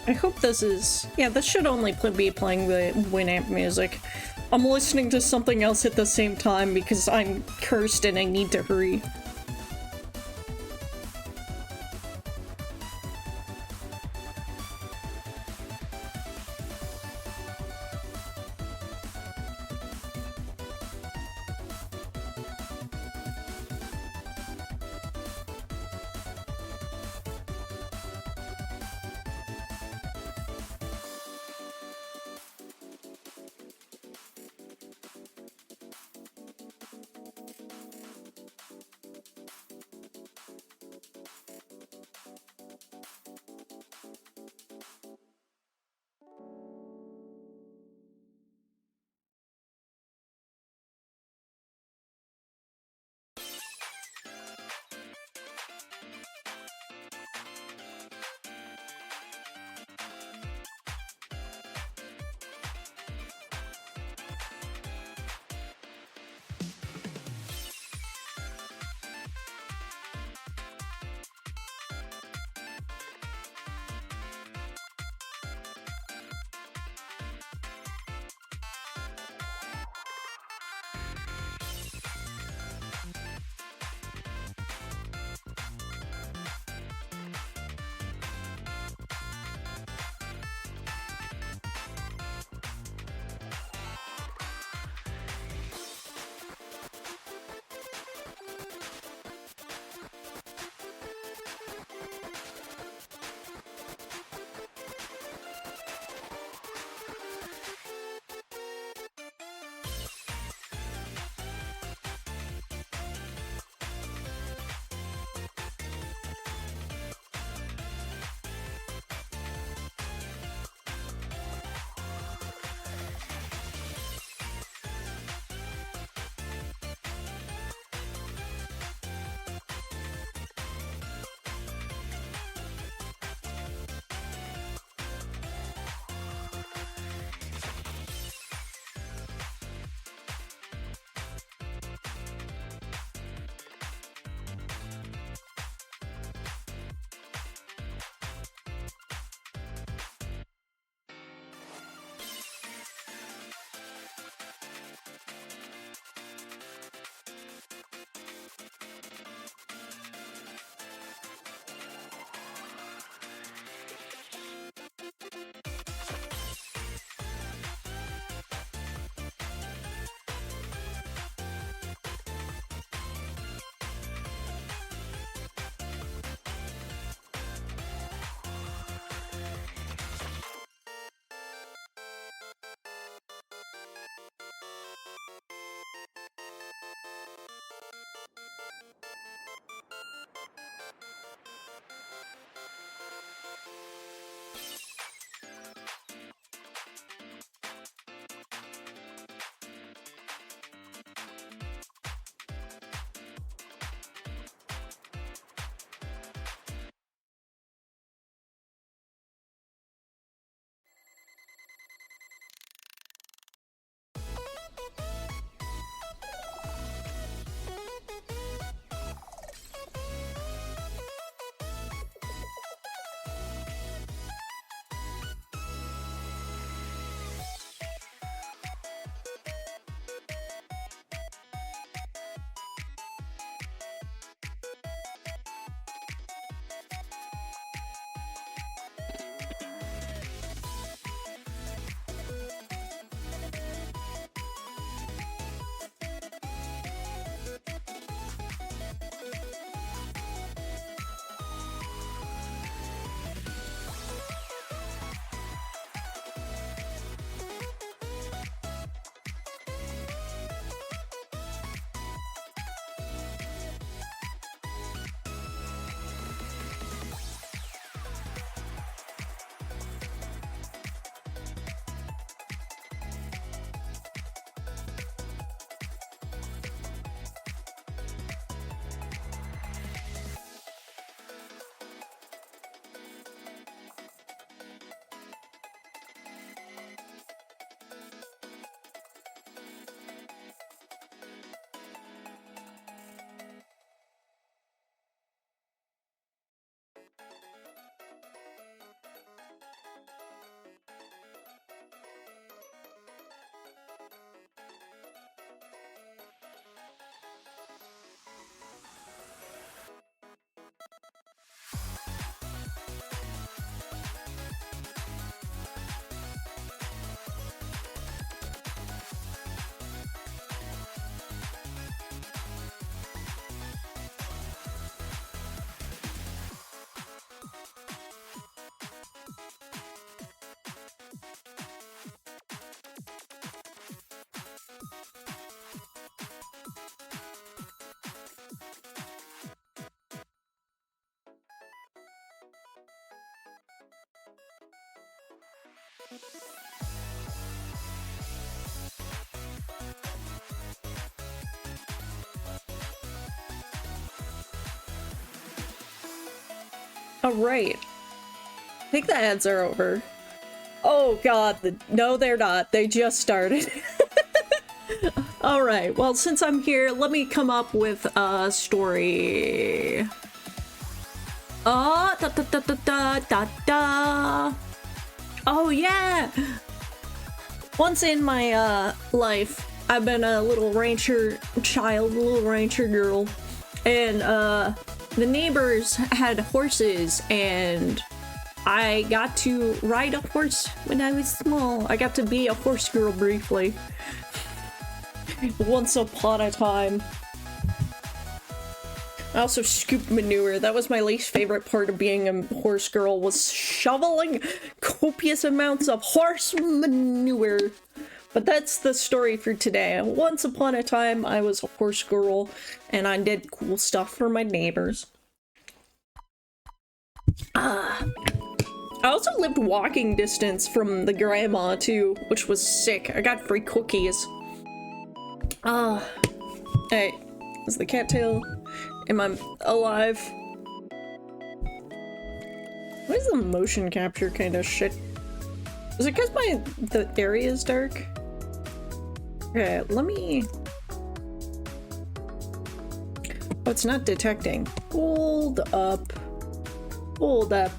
I hope this is... Yeah, this should only be playing the Winamp music. I'm listening to something else at the same time because I'm cursed and I need to hurry. Alright. I think the ads are over. Oh god, no they're not. They just started. Alright, well since I'm here, let me come up with a story. Oh, da da da da da da da. Oh yeah! Once in my life, I've been a little rancher child, a little rancher girl, and the neighbors had horses, and I got to ride a horse when I was small. I got to be a horse girl briefly. Once upon a time. I also scooped manure. That was my least favorite part of being a horse girl, was shoveling copious amounts of horse manure. But that's the story for today. Once upon a time, I was a horse girl, and I did cool stuff for my neighbors. I also lived walking distance from the grandma, too, which was sick. I got free cookies. Hey, is the cattail? Am I alive? What is the motion capture kind of shit? Is it because the area is dark? Okay, let me... Oh, it's not detecting. Hold up. Hold up.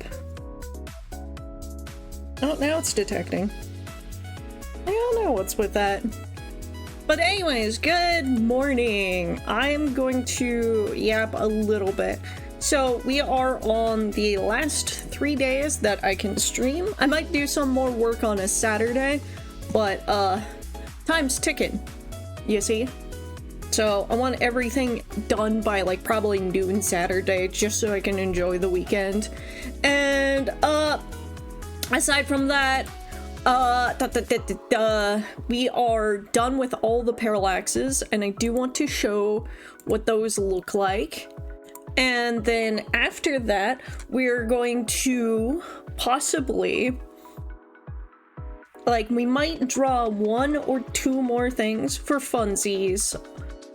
Oh, now it's detecting. I don't know what's with that. But anyways, good morning. I'm going to yap a little bit. So we are on the last 3 days that I can stream. I might do some more work on a Saturday, but time's ticking, you see? So I want everything done by like probably noon Saturday, just so I can enjoy the weekend. And aside from that, we are done with all the parallaxes, and I do want to show what those look like. And then after that, we're going to possibly, like, we might draw 1 or 2 more things for funsies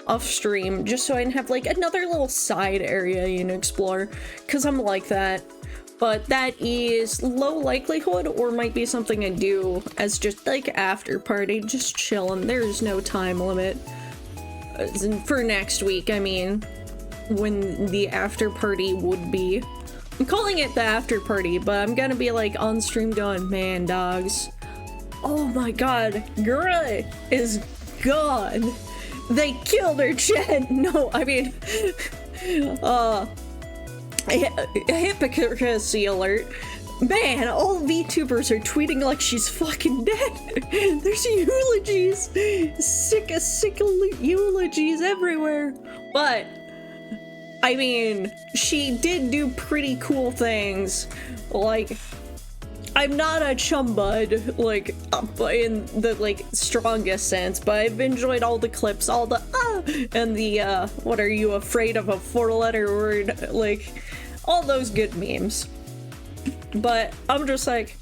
off stream, just so I can have like another little side area you can explore, because I'm like that. But that is low likelihood, or might be something I do as just like after party, just chilling. There's no time limit for next week. I mean, when the after party would be. I'm calling it the after party, but I'm gonna be like on stream going, man, dogs. Oh my god, Gura is gone. They killed her Chen. No, I mean, hypocrisy alert. Man, all VTubers are tweeting like she's fucking dead. There's eulogies. Sick eulogies everywhere. But, I mean, she did do pretty cool things. Like, I'm not a chumbud, like, in the, like, strongest sense, but I've enjoyed all the clips, all the, and the, what are you afraid of, a 4-letter word, like, all those good memes. But I'm just like,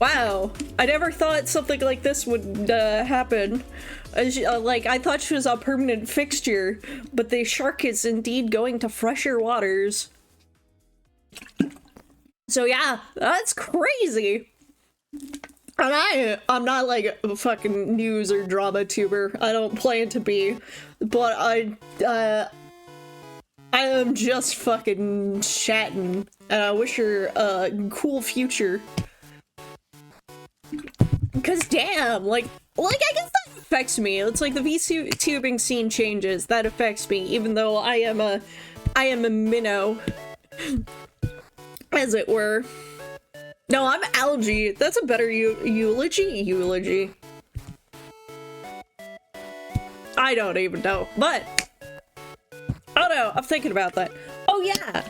wow, I never thought something like this would, happen. Like, I thought she was a permanent fixture, but the shark is indeed going to fresher waters. So yeah, that's crazy. And I'm not like a fucking news or drama tuber. I don't plan to be, but I am just fucking chatting, and I wish her a cool future. Cause damn, like I guess that affects me. It's like the VTubing scene changes, that affects me, even though I am a minnow. As it were. No, I'm algae. That's a better eulogy. I don't even know, but oh no, I'm thinking about that. Oh yeah,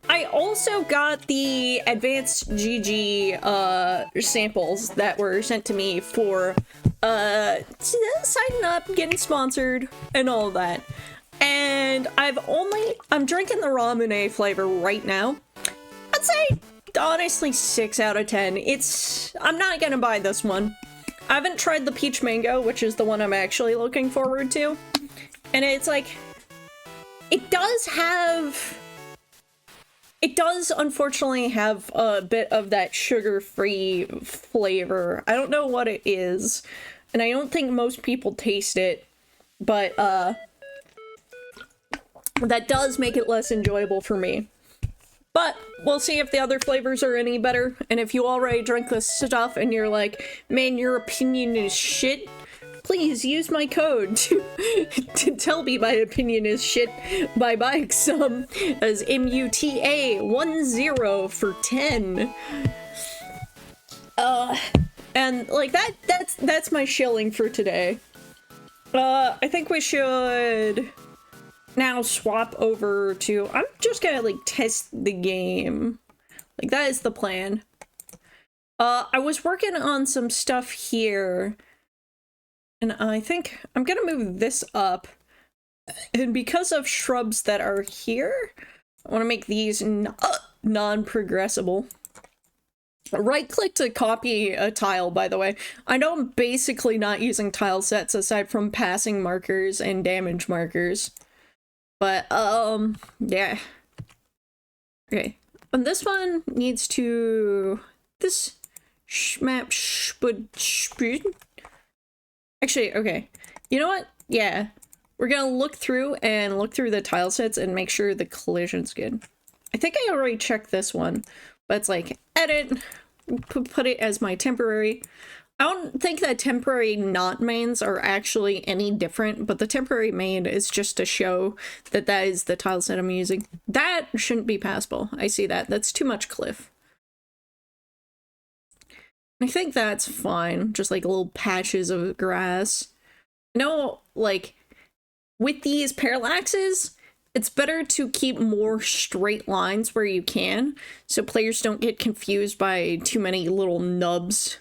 I also got the advanced GG samples that were sent to me for signing up, getting sponsored, and all of that. And I'm drinking the ramen flavor right now. I'd say honestly 6 out of 10. I'm not gonna buy this one. I haven't tried the peach mango, which is the one I'm actually looking forward to. And it's like, it does unfortunately have a bit of that sugar-free flavor. I don't know what it is, and I don't think most people taste it, but that does make it less enjoyable for me. But we'll see if the other flavors are any better, and if you already drink this stuff and you're like, man, your opinion is shit, please use my code to tell me my opinion is shit by buying some as MUTA10 for 10. And like that's my shilling for today. I think we should now swap over to, I'm just gonna like test the game. Like that is the plan. I was working on some stuff here, and I think I'm gonna move this up. And because of shrubs that are here, I want to make these non-progressible. Right click to copy a tile, by the way. I know I'm basically not using tile sets aside from passing markers and damage markers. But, yeah. Okay. And this one needs to... This... Schmap... Actually, okay. You know what? Yeah. We're gonna look through the tile sets and make sure the collision's good. I think I already checked this one. But it's like, edit, put it as my temporary. I don't think that temporary not mains are actually any different, but the temporary main is just to show that that is the tile set I'm using. That shouldn't be passable. I see that. That's too much cliff. I think that's fine. Just like little patches of grass. You know, like, with these parallaxes, it's better to keep more straight lines where you can, so players don't get confused by too many little nubs.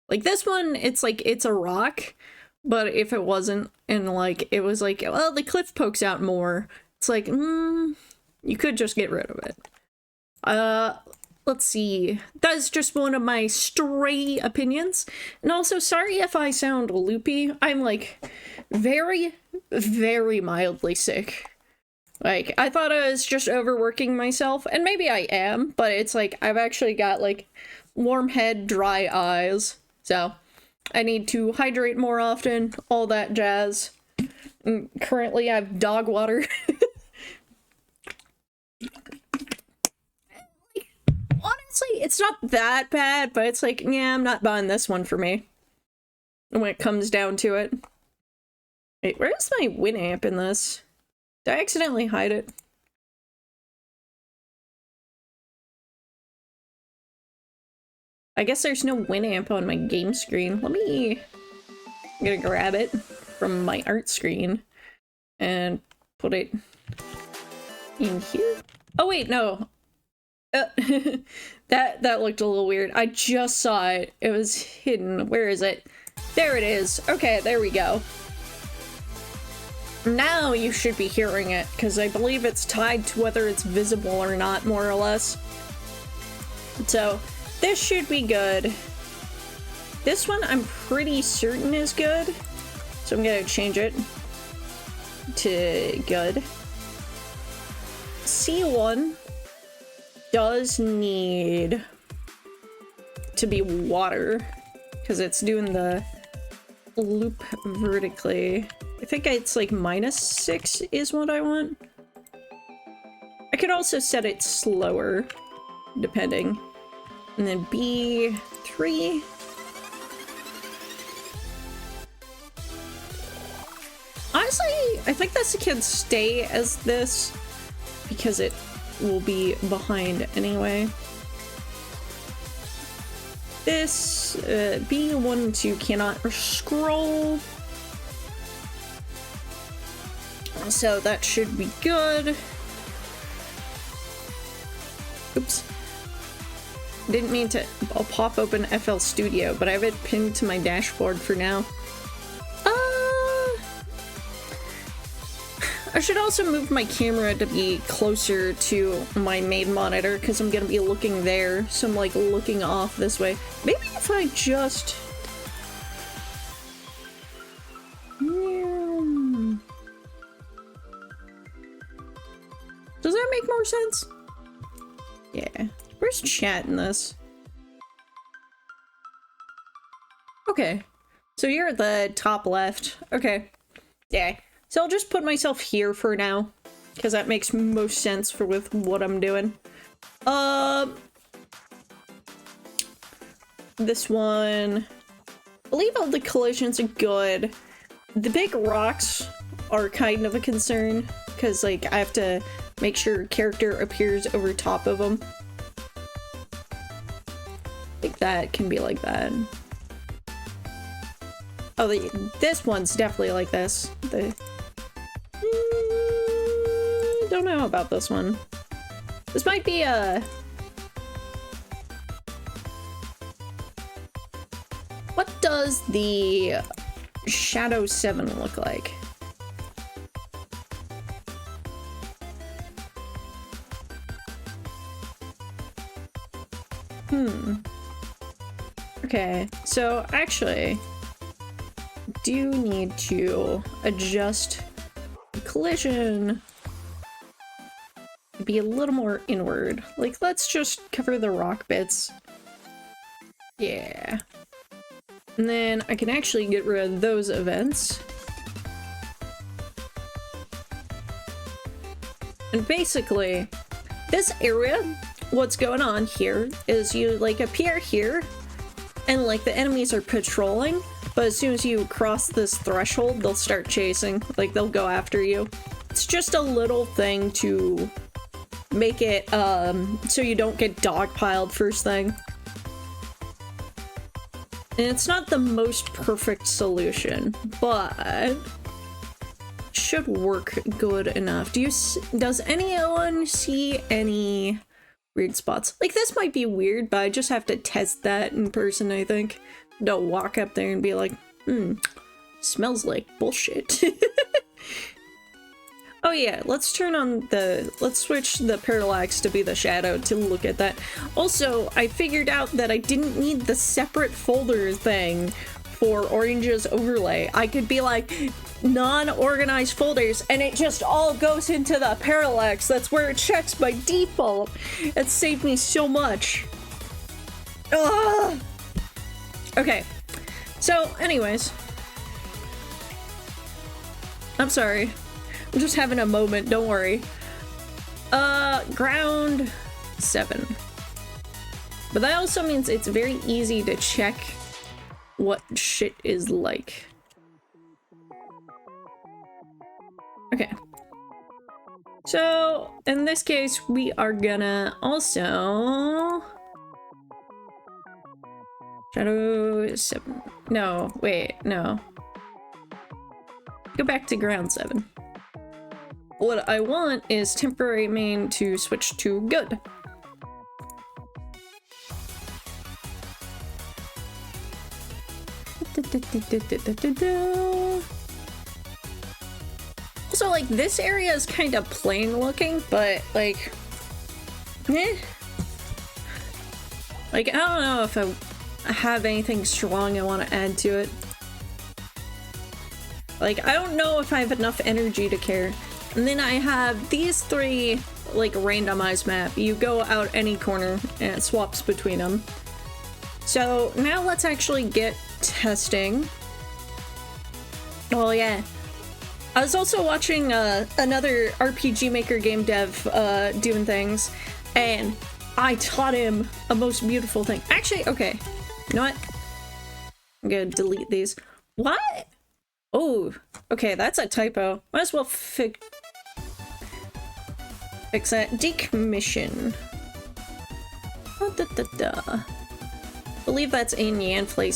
Like this one, it's like, it's a rock, but if it wasn't, and like, it was like, well, the cliff pokes out more, it's like, you could just get rid of it. Let's see. That's just one of my stray opinions. And also, sorry if I sound loopy. I'm like, very, very mildly sick. Like, I thought I was just overworking myself, and maybe I am, but it's like, I've actually got, like, warm head, dry eyes, so I need to hydrate more often, all that jazz. And currently, I have dog water. Honestly, it's not that bad, but it's like, yeah, I'm not buying this one for me. When it comes down to it. Wait, where's my Winamp in this? Did I accidentally hide it? I guess there's no Winamp on my game screen. I'm gonna grab it from my art screen and put it in here. Oh wait, no. That looked a little weird. I just saw it. It was hidden. Where is it? There it is. Okay, there we go. Now you should be hearing it, because I believe it's tied to whether it's visible or not, more or less. So, this should be good. This one I'm pretty certain is good, so I'm gonna change it to good. C1 does need to be water, because it's doing the loop vertically. I think it's like -6 is what I want. I could also set it slower, depending. And then B3. Honestly, I think this can stay as this, because it will be behind anyway. This, B1 and 2 cannot scroll. So that should be good. Oops. Didn't mean to pop open FL Studio, but I have it pinned to my dashboard for now. I should also move my camera to be closer to my main monitor because I'm gonna be looking there, so I'm like looking off this way. Maybe if I just... Does that make more sense? Yeah. Where's chat in this? Okay. So you're at the top left. Okay. Yeah. So I'll just put myself here for now, because that makes most sense for with what I'm doing. This one... I believe all the collisions are good. The big rocks are kind of a concern, because like I have to make sure character appears over top of them. Like that can be like that. Oh, this one's definitely like this. Don't know about this one. This might be a... What does the Shadow 7 look like? Okay, so actually, do need to adjust the collision to be a little more inward. Like, let's just cover the rock bits. Yeah. And then I can actually get rid of those events. And basically, this area, what's going on here is you like appear here and like the enemies are patrolling, but as soon as you cross this threshold, they'll start chasing. Like they'll go after you. It's just a little thing to make it so you don't get dogpiled first thing. And it's not the most perfect solution, but should work good enough. Does anyone see any weird spots? Like this might be weird, but I just have to test that in person, I think. Don't walk up there and be like, smells like bullshit. Oh yeah, let's switch the parallax to be the shadow to look at that. Also, I figured out that I didn't need the separate folder thing for Orange's overlay. I could be like, non-organized folders, and it just all goes into the parallax. That's where it checks by default. It saved me so much. Ugh. Okay, so anyways, I'm sorry. I'm just having a moment, don't worry. Ground 7. But that also means it's very easy to check what shit is like. Okay. So, in this case, we are gonna also... Shadow 7. No, wait, no. Go back to ground 7. What I want is temporary main to switch to good. Also, like, this area is kind of plain looking, but, like, eh. Like, I don't know if I have anything strong I want to add to it. Like, I don't know if I have enough energy to care. And then I have these 3, like, randomized map. You go out any corner and it swaps between them. So now let's actually get testing. Oh yeah. I was also watching another RPG Maker game dev doing things, and I taught him a most beautiful thing. Actually, okay. You know what? I'm gonna delete these. What? Oh, okay, that's a typo. Might as well fix that. Decommission. Believe that's a Yanflay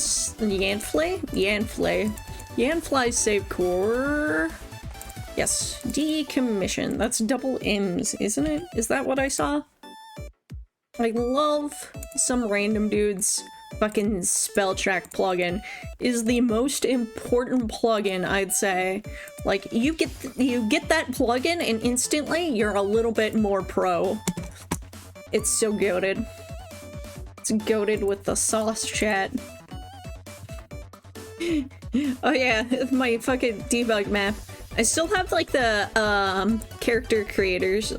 save core. Yes, decommission. That's double M's, isn't it? Is that what I saw? I love some random dudes fucking spell check plugin is the most important plugin, I'd say. Like, you get that plugin and instantly you're a little bit more pro. It's so goated. It's goated with the sauce, chat. Oh yeah, my fucking debug map. I still have like the character creators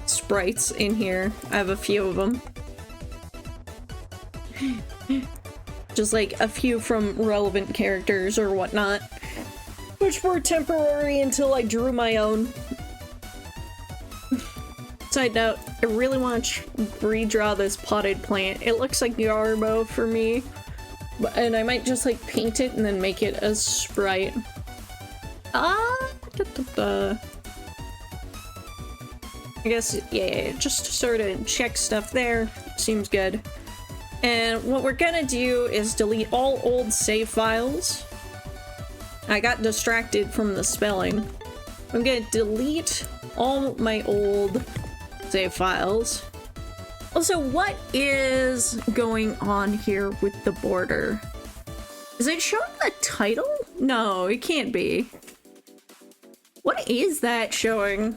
sprites in here. I have a few of them. Just like a few from relevant characters or whatnot, which were temporary until I drew my own. Side note, I really want to redraw this potted plant. It looks like Yarbo for me, and I might just like paint it and then make it a sprite. I guess, yeah, just to sort of check stuff there. Seems good. And what we're gonna do is delete all old save files. I got distracted from the spelling. I'm gonna delete all my old save files. Also, what is going on here with the border? Is it showing the title? No, it can't be. What is that showing?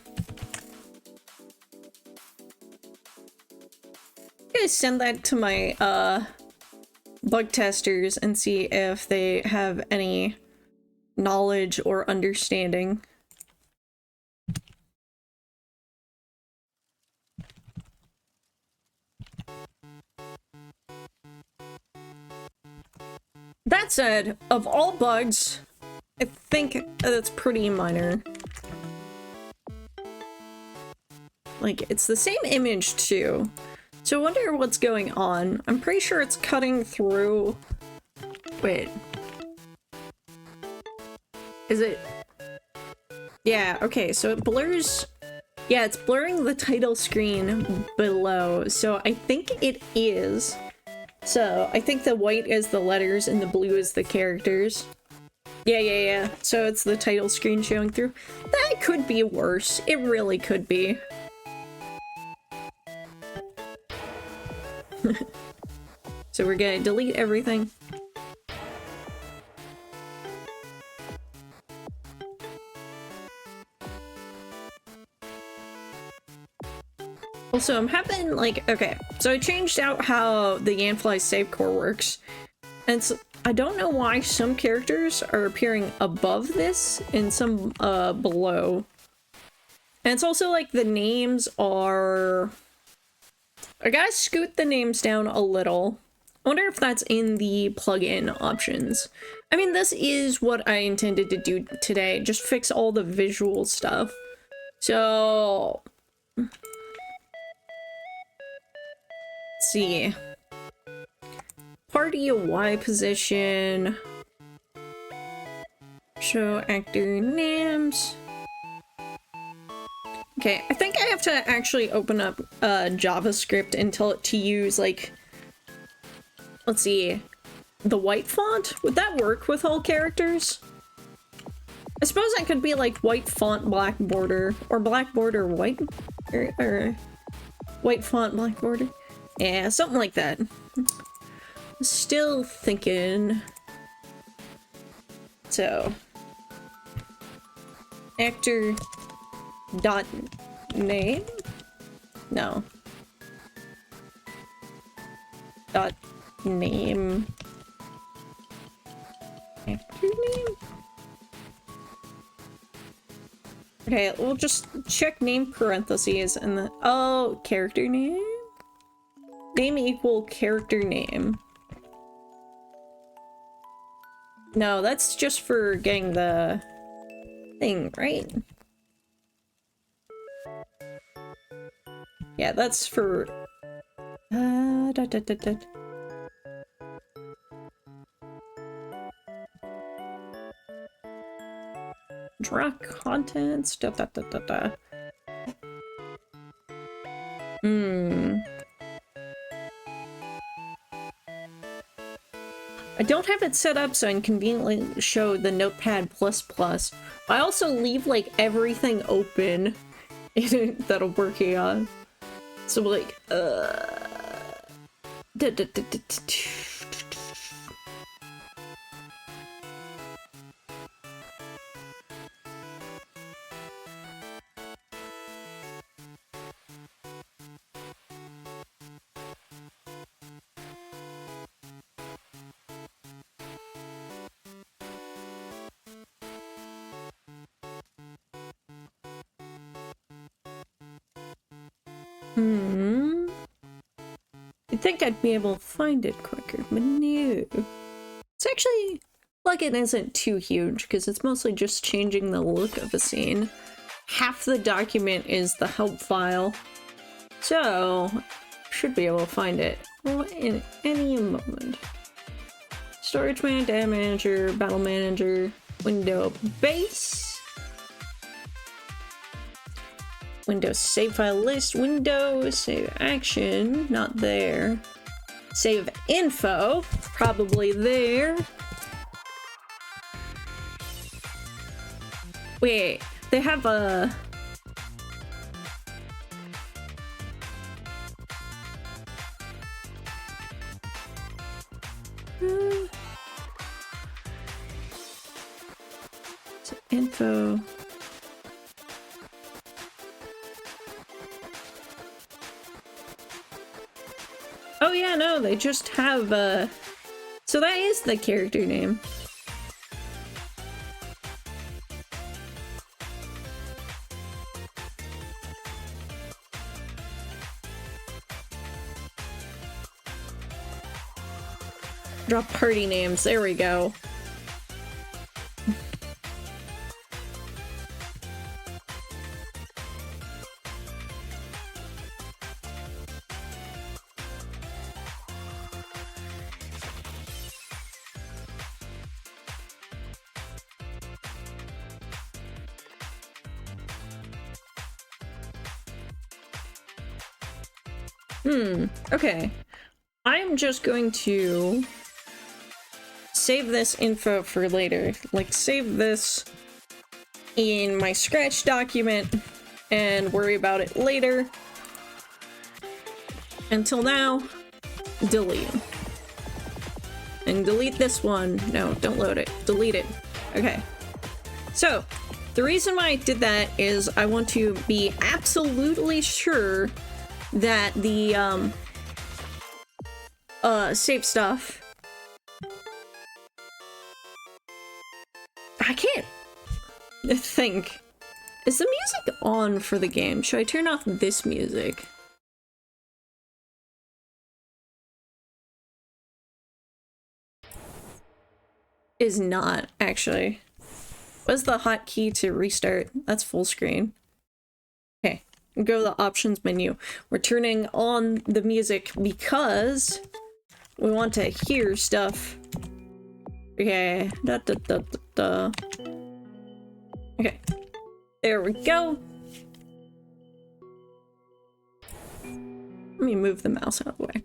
I'm gonna send that to my bug testers and see if they have any knowledge or understanding. That said, of all bugs, I think that's pretty minor. Like, it's the same image too. So I wonder what's going on. I'm pretty sure it's cutting through... Wait. Is it... Yeah, okay, so it blurs... Yeah, it's blurring the title screen below, so I think it is. So, I think the white is the letters and the blue is the characters. Yeah. So it's the title screen showing through. That could be worse. It really could be. So we're gonna delete everything. Also, I'm having like, okay, so I changed out how the Yanfly save core works, and I don't know why some characters are appearing above this and some below. And it's also like the names are... I gotta scoot the names down a little. I wonder if that's in the plugin options. I mean, this is what I intended to do today, just fix all the visual stuff. So... let's see. Party Y position. Show actor names. Okay, I think I have to actually open up JavaScript and tell it to use, like, let's see, the white font? Would that work with all characters? I suppose it could be like white font, black border, or black border, white, or white font, black border. Yeah, something like that. Still thinking. So, actor dot name? No. Dot name. Actor name? Okay, we'll just check name parentheses and then, oh, character name? Name equal character name. No, that's just for getting the thing, right? Yeah, that's for... Draw contents, I don't have it set up so I can conveniently show the Notepad++. I also leave like everything open in it that I'm working on. So like, You'd think I'd be able to find it quicker, but no. It's actually, plugin isn't too huge, because it's mostly just changing the look of a scene. Half the document is the help file, so should be able to find it in any moment. Storage manager, data manager, battle manager, window base. Windows save file list, Windows save action, not there. Save info, probably there. Wait, they have a... info. Oh yeah, no, they just have so that is the character name. Drop party names, there we go. Okay. I'm just going to save this info for later. Like, save this in my Scratch document and worry about it later. Until now, delete. And delete this one. No, don't load it. Delete it. Okay. So, the reason why I did that is I want to be absolutely sure that the save stuff. I can't think. Is the music on for the game? Should I turn off this music? Is not, actually. What's the hotkey to restart? That's full screen. Okay. Go to the options menu. We're turning on the music because we want to hear stuff. Okay. Okay. There we go. Let me move the mouse out of the way.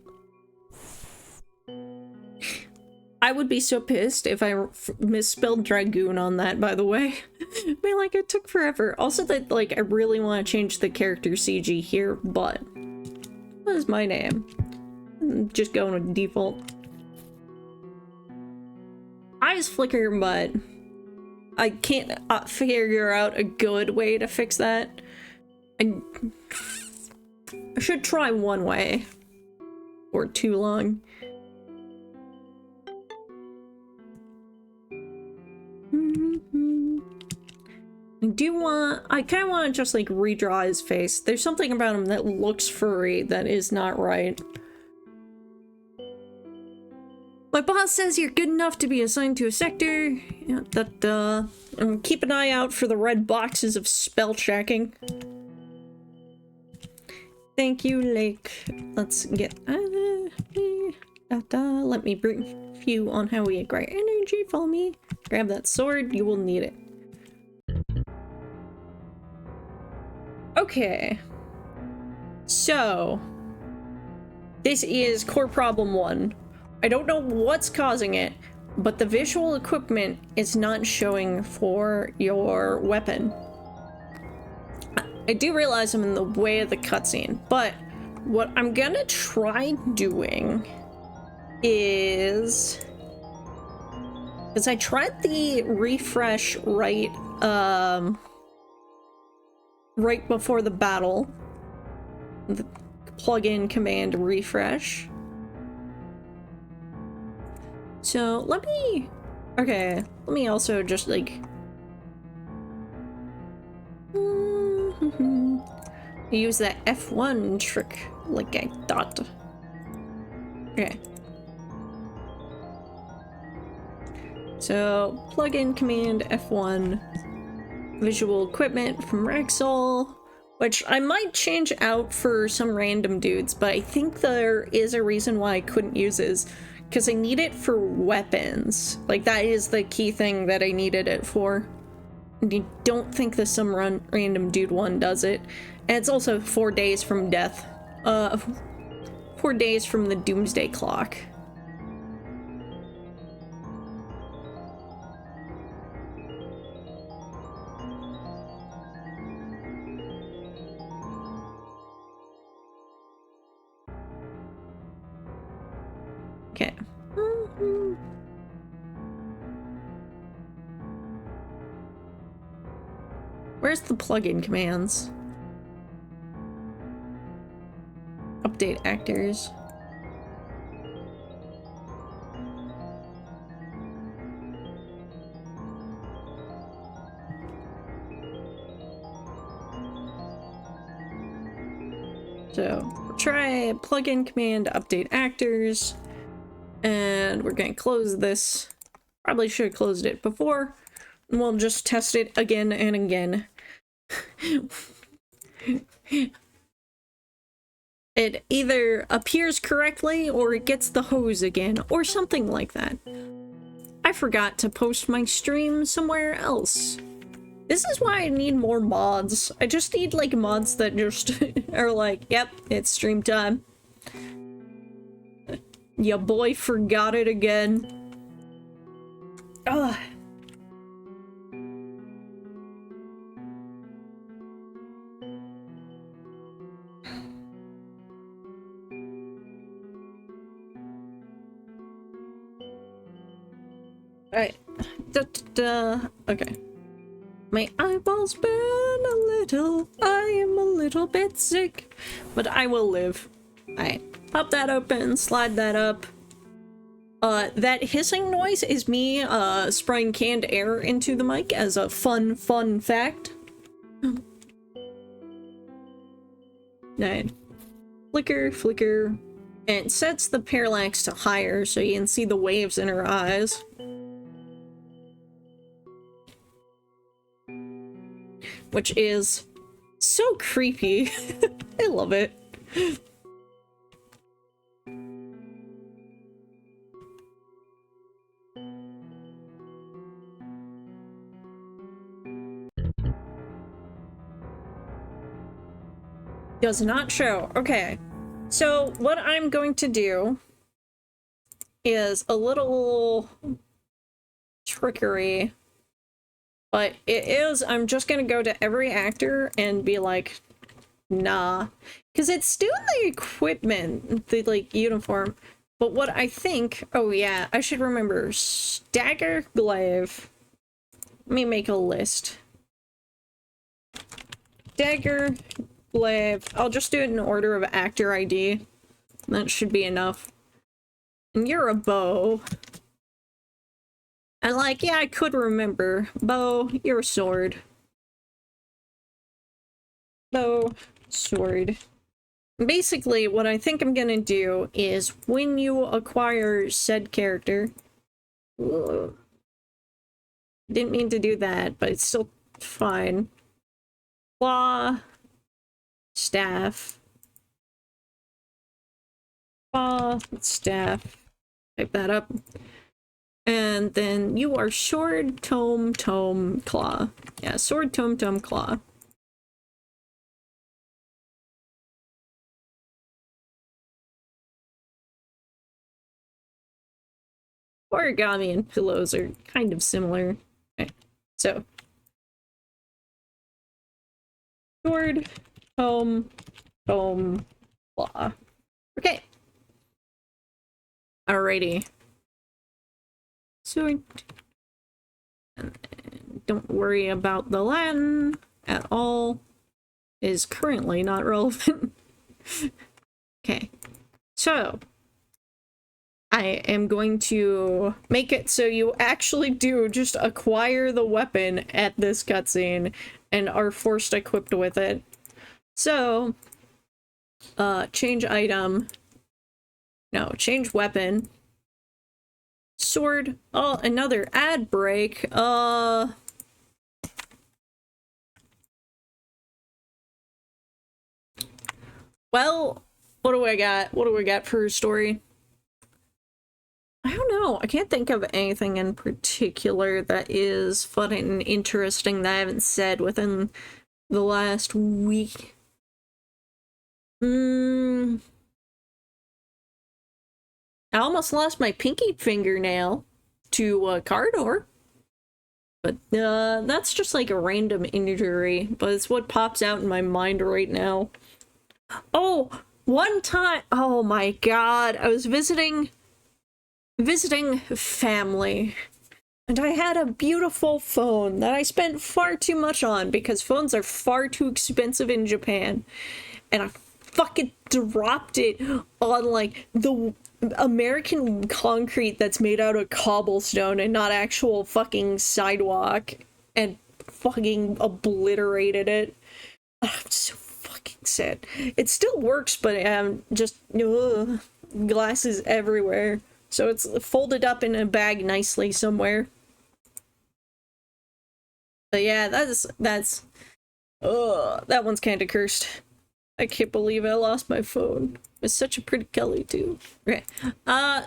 I would be so pissed if I misspelled Dragoon on that, by the way. I mean, like, it took forever. Also that, like, I really want to change the character CG here, but what is my name? I'm just going with default. Eyes flicker, but I can't figure out a good way to fix that. I should try one way. Or too long. I kind of want to just like redraw his face. There's something about him that looks furry that is not right. My boss says you're good enough to be assigned to a sector. Yeah, and keep an eye out for the red boxes of spell checking. Thank you, Lake. Let's get let me brief you on how we acquire energy. Follow me. Grab that sword. You will need it. Okay. So this is core problem 1. I don't know what's causing it, but the visual equipment is not showing for your weapon. I do realize I'm in the way of the cutscene, but what I'm gonna try doing is... because I tried the refresh right before the battle. The plugin command refresh. So let me... okay, let me also just like... use that F1 trick like I thought. Okay. So, plugin command F1, visual equipment from Rexall, which I might change out for some random dudes, but I think there is a reason why I couldn't use it, because I need it for weapons. Like, that is the key thing that I needed it for. And you don't think the some random dude one does it. And it's also 4 days from death. 4 days from the doomsday clock. Okay. Where's the plugin commands? Update actors. So we'll try plugin command update actors, and we're gonna close this. Probably should have closed it before. And we'll just test it again and again. It either appears correctly or it gets the hose again, or something like that. I forgot to post my stream somewhere else. This is why I need more mods. I just need like mods that just are like, yep, it's stream time. Ya boy forgot it again. Ugh. Alright. Okay. My eyeballs burn a little. I am a little bit sick. But I will live. Alright. Pop that open, slide that up. That hissing noise is me, spraying canned air into the mic as a fun fact. Alright. Flicker. And it sets the parallax to higher so you can see the waves in her eyes. Which is so creepy. I love it. Does not show. Okay. So what I'm going to do is a little trickery. But it is, I'm just gonna go to every actor and be like, nah. Because it's doing the equipment, the, like, uniform. But what I think, oh yeah, I should remember, Stagger Glaive. Let me make a list. Stagger Glaive. I'll just do it in order of actor ID. That should be enough. And you're a bow. And like, yeah, I could remember. Bow, you're a sword. Bow, sword. Basically, what I think I'm gonna do is when you acquire said character... Ugh, didn't mean to do that, but it's still fine. Claw, staff. Claw, staff. Type that up. And then you are sword, tome, claw. Yeah, sword, tome, claw. Origami and pillows are kind of similar. Okay, so. Sword, tome, claw. Okay. Alrighty. So, don't worry about the Latin at all. Is currently not relevant. Okay. So, I am going to make it so you actually do just acquire the weapon at this cutscene and are forced equipped with it. So, change item. No, change weapon. Sword. Oh, another ad break. Well, what do I got? What do we got for a story? I don't know. I can't think of anything in particular that is fun and interesting that I haven't said within the last week. I almost lost my pinky fingernail to a car door. But that's just like a random injury, but it's what pops out in my mind right now. Oh, one time, oh my god, I was visiting family, and I had a beautiful phone that I spent far too much on because phones are far too expensive in Japan, and I fucking dropped it on like the American concrete that's made out of cobblestone and not actual fucking sidewalk, and fucking obliterated it. I'm so fucking sad. It still works, but just glasses everywhere. So it's folded up in a bag nicely somewhere. But yeah, that one's kind of cursed. I can't believe I lost my phone. It's such a pretty color too. Okay.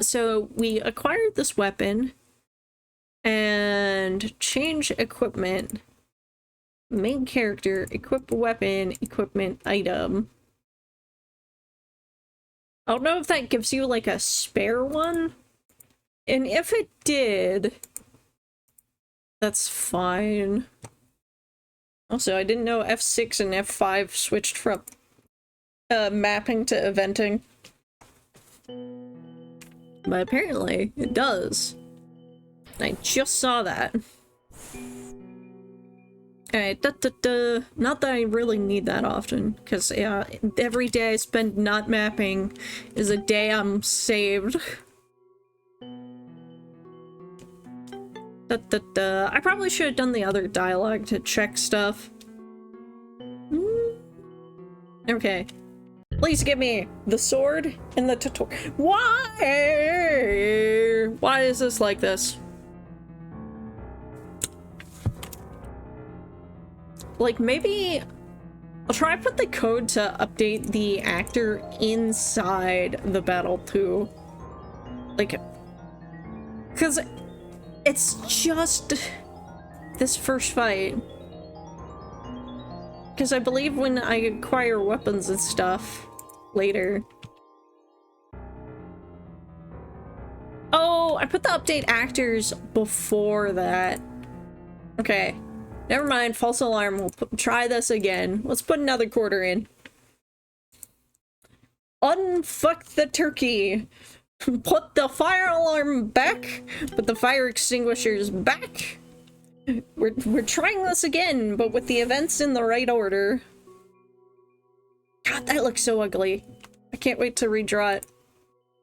So we acquired this weapon and change equipment. Main character, equip weapon, equipment item. I don't know if that gives you like a spare one. And if it did, that's fine. Also, I didn't know F6 and F5 switched from mapping to eventing. But apparently it does. I just saw that. Alright, not that I really need that often, because every day I spend not mapping is a day I'm saved. I probably should have done the other dialogue to check stuff. Okay. Please give me the sword and the tutorial. Why? Why is this like this? Like, maybe I'll try to put the code to update the actor inside the battle too. Like, because it's just this first fight. Because I believe when I acquire weapons and stuff later. Oh, I put the update actors before that. Okay. Never mind, false alarm. We'll try this again. Let's put another quarter in. Unfuck the turkey. Put the fire alarm back. Put the fire extinguishers back. We're trying this again, but with the events in the right order. God, that looks so ugly. I can't wait to redraw it.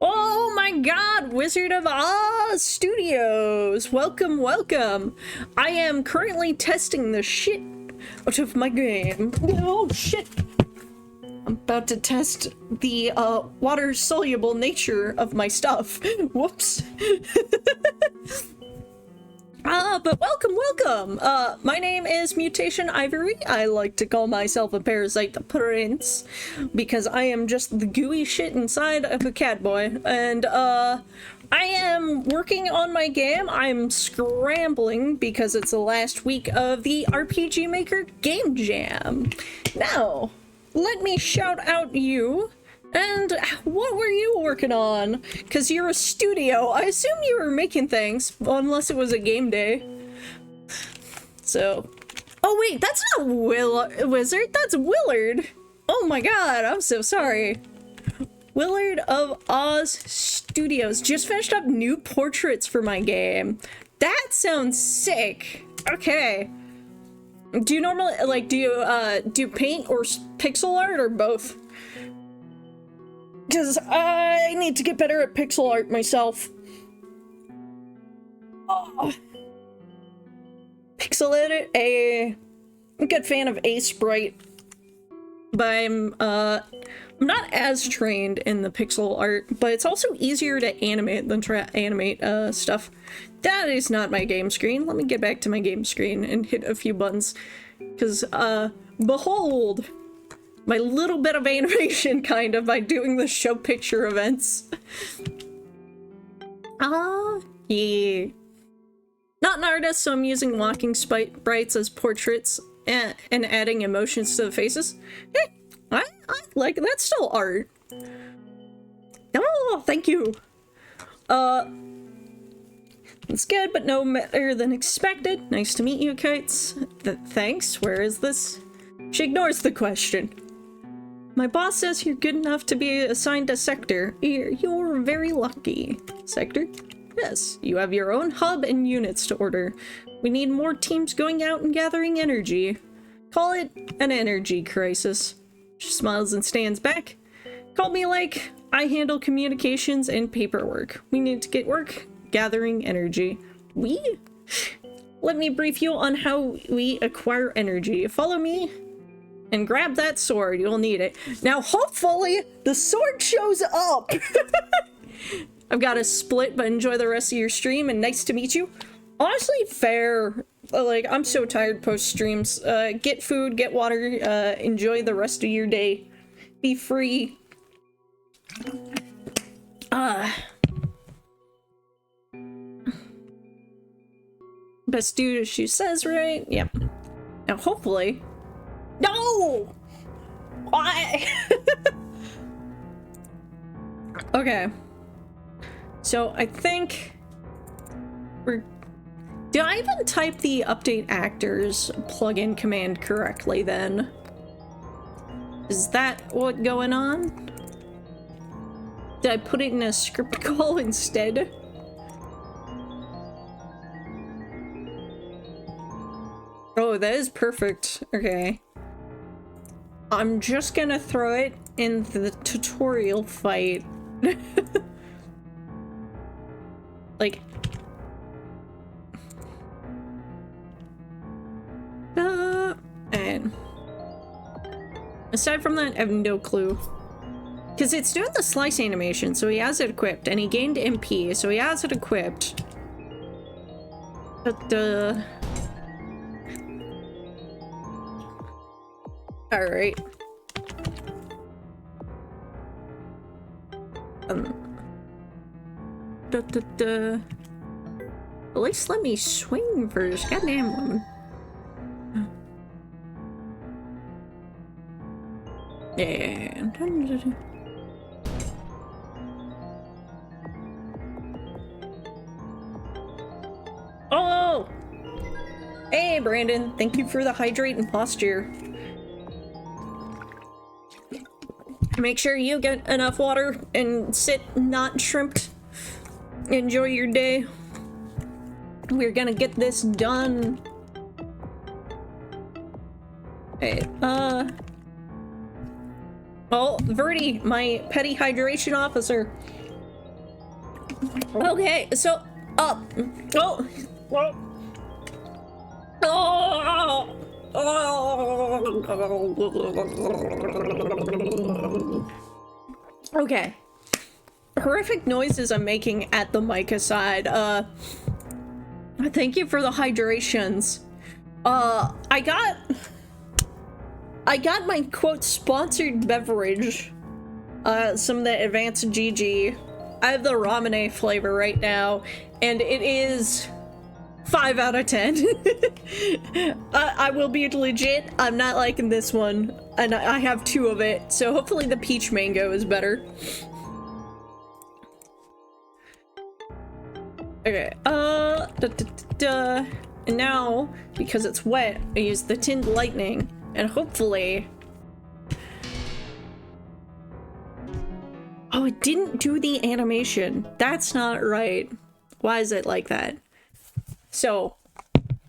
Oh my god, Wizard of Oz Studios! Welcome, welcome! I am currently testing the shit out of my game. Oh shit! I'm about to test the water-soluble nature of my stuff. Whoops. But welcome, welcome! My name is Mutation Ivory. I like to call myself a parasite prince, because I am just the gooey shit inside of a cat boy. And, I am working on my game. I'm scrambling because it's the last week of the RPG Maker Game Jam. Now, let me shout out you. And what were you working on? Because you're a studio. I assume you were making things, unless it was a game day. So... Oh wait, that's not Wizard, that's Willard! Oh my god, I'm so sorry. Willard of Oz Studios just finished up new portraits for my game. That sounds sick. Okay. Do you normally, like, do you, do paint or pixel art or both? Because I need to get better at pixel art myself. Oh. Pixel edit, I'm a good fan of Sprite, but I'm not as trained in the pixel art, but it's also easier to animate than try to animate stuff. That is not my game screen. Let me get back to my game screen and hit a few buttons, because behold my little bit of animation kind of by doing the show picture events. Yeah. Not an artist, so I'm using walking sprites as portraits and adding emotions to the faces. Hey, I like, that's still art. Oh, thank you. It's good, but no better than expected. Nice to meet you, Kites. Thanks, where is this? She ignores the question. My boss says you're good enough to be assigned a sector. You're very lucky. Sector? Yes, you have your own hub and units to order. We need more teams going out and gathering energy. Call it an energy crisis. She smiles and stands back. Call me like I handle communications and paperwork. We need to get work gathering energy. We? Let me brief you on how we acquire energy. Follow me and grab that sword. You'll need it. Now, hopefully, the sword shows up. I've got a split, but enjoy the rest of your stream and nice to meet you. Honestly, fair. Like, I'm so tired post streams. Get food, get water, enjoy the rest of your day. Be free. Best do as she says, right? Yep. Now, hopefully. No! Why? Okay. So I think we're... Did I even type the update actors plugin command correctly then? Is that what going on? Did I put it in a script call instead? Oh, that is perfect. Okay. I'm just gonna throw it in the tutorial fight. Like... and... aside from that, I have no clue. Because it's doing the slice animation, so he has it equipped, and he gained MP, so he has it equipped. But, alright. At least let me swing first, goddamn woman. Yeah. Oh! Hey, Brandon. Thank you for the hydrate and posture. Make sure you get enough water and sit not shrimped. Enjoy your day. We're gonna get this done. Hey, oh, Verdi, my petty hydration officer. Okay, so, okay. Horrific noises I'm making at the mic aside. Thank you for the hydrations. I got my quote sponsored beverage. Some of the advanced GG. I have the ramune flavor right now, and it is 5 out of 10. I will be legit, I'm not liking this one, and I have 2 of it, so hopefully the peach mango is better. Okay, and now, because it's wet, I use the tinned lightning, and hopefully... Oh, it didn't do the animation. That's not right. Why is it like that? So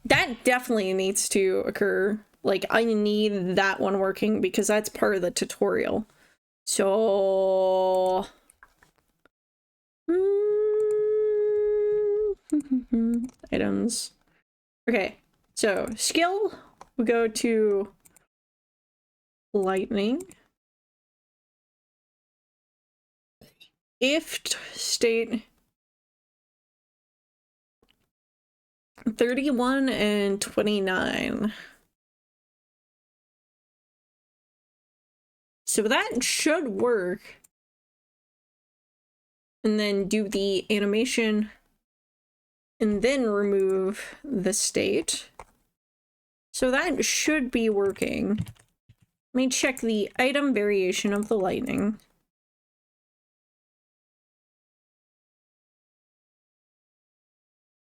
that definitely needs to occur. Like, I need that one working because that's part of the tutorial. So items. Okay, so skill, we go to lightning. If state 31 and 29. So that should work. And then do the animation and then remove the state. So that should be working. Let me check the item variation of the lightning.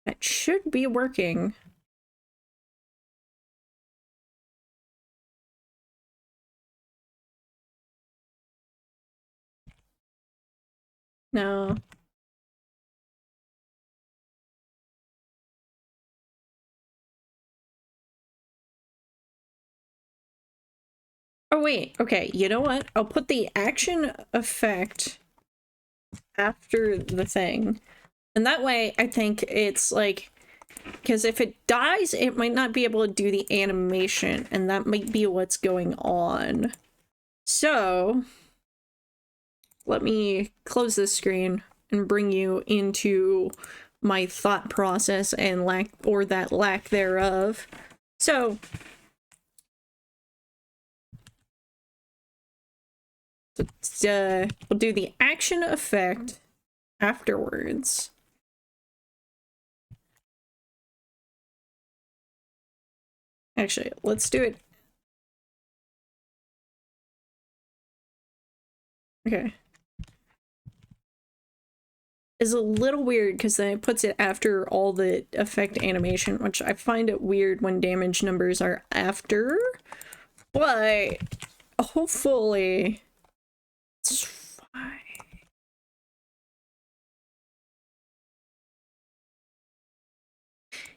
That should be working. No. Oh wait, okay, you know what? I'll put the action effect after the thing. And that way, I think it's like, because if it dies, it might not be able to do the animation, and that might be what's going on. So, let me close this screen and bring you into my thought process and lack thereof. So, we'll do the action effect afterwards. Actually, let's do it. Okay. Is a little weird because then it puts it after all the effect animation, which I find it weird when damage numbers are after, but hopefully it's fine.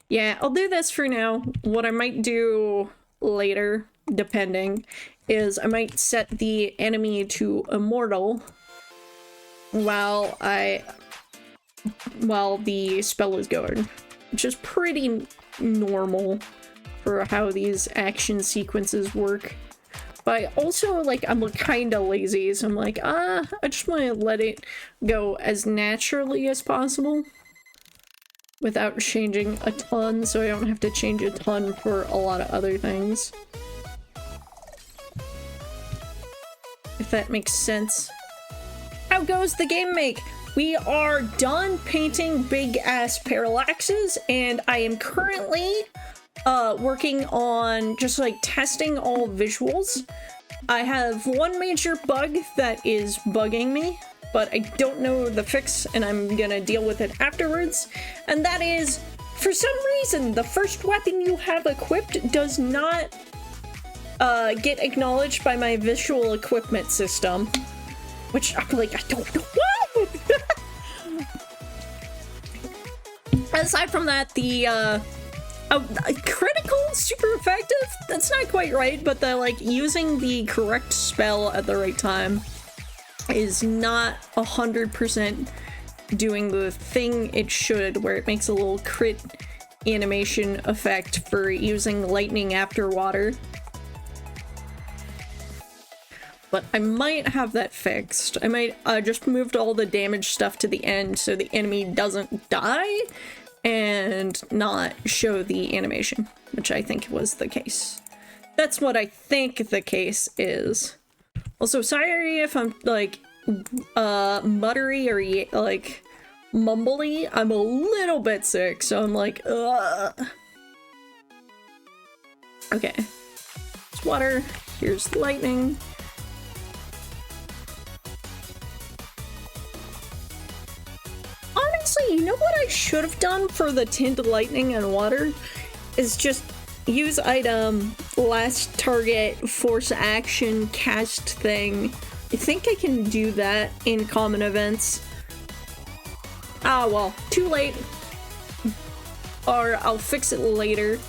Yeah, I'll do this for now. What I might do later, depending, is I might set the enemy to immortal while the spell is going, which is pretty normal for how these action sequences work. But also, like, I'm kind of lazy, so I'm like, I just want to let it go as naturally as possible without changing a ton, so I don't have to change a ton for a lot of other things. If that makes sense. How goes the game make? We are done painting big ass parallaxes, and I am currently working on just like testing all visuals. I have one major bug that is bugging me, but I don't know the fix, and I'm gonna deal with it afterwards. And that is, for some reason, the first weapon you have equipped does not get acknowledged by my visual equipment system. Which I'm like, I don't know why! Aside from that, the critical, super effective? That's not quite right, but the, like, using the correct spell at the right time is not 100% doing the thing it should, where it makes a little crit animation effect for using lightning after water. But I might have that fixed. I might just moved all the damage stuff to the end so the enemy doesn't die and not show the animation, which I think was the case. That's what I think the case is. Also, sorry if I'm, like, muttery or, like, mumbly. I'm a little bit sick, so I'm like, ugh. Okay. It's water. Here's lightning. Honestly, you know what I should have done for the tint lightning and water? Is just use item, last target, force action, cast thing. I think I can do that in common events. Ah, well, too late. Or I'll fix it later.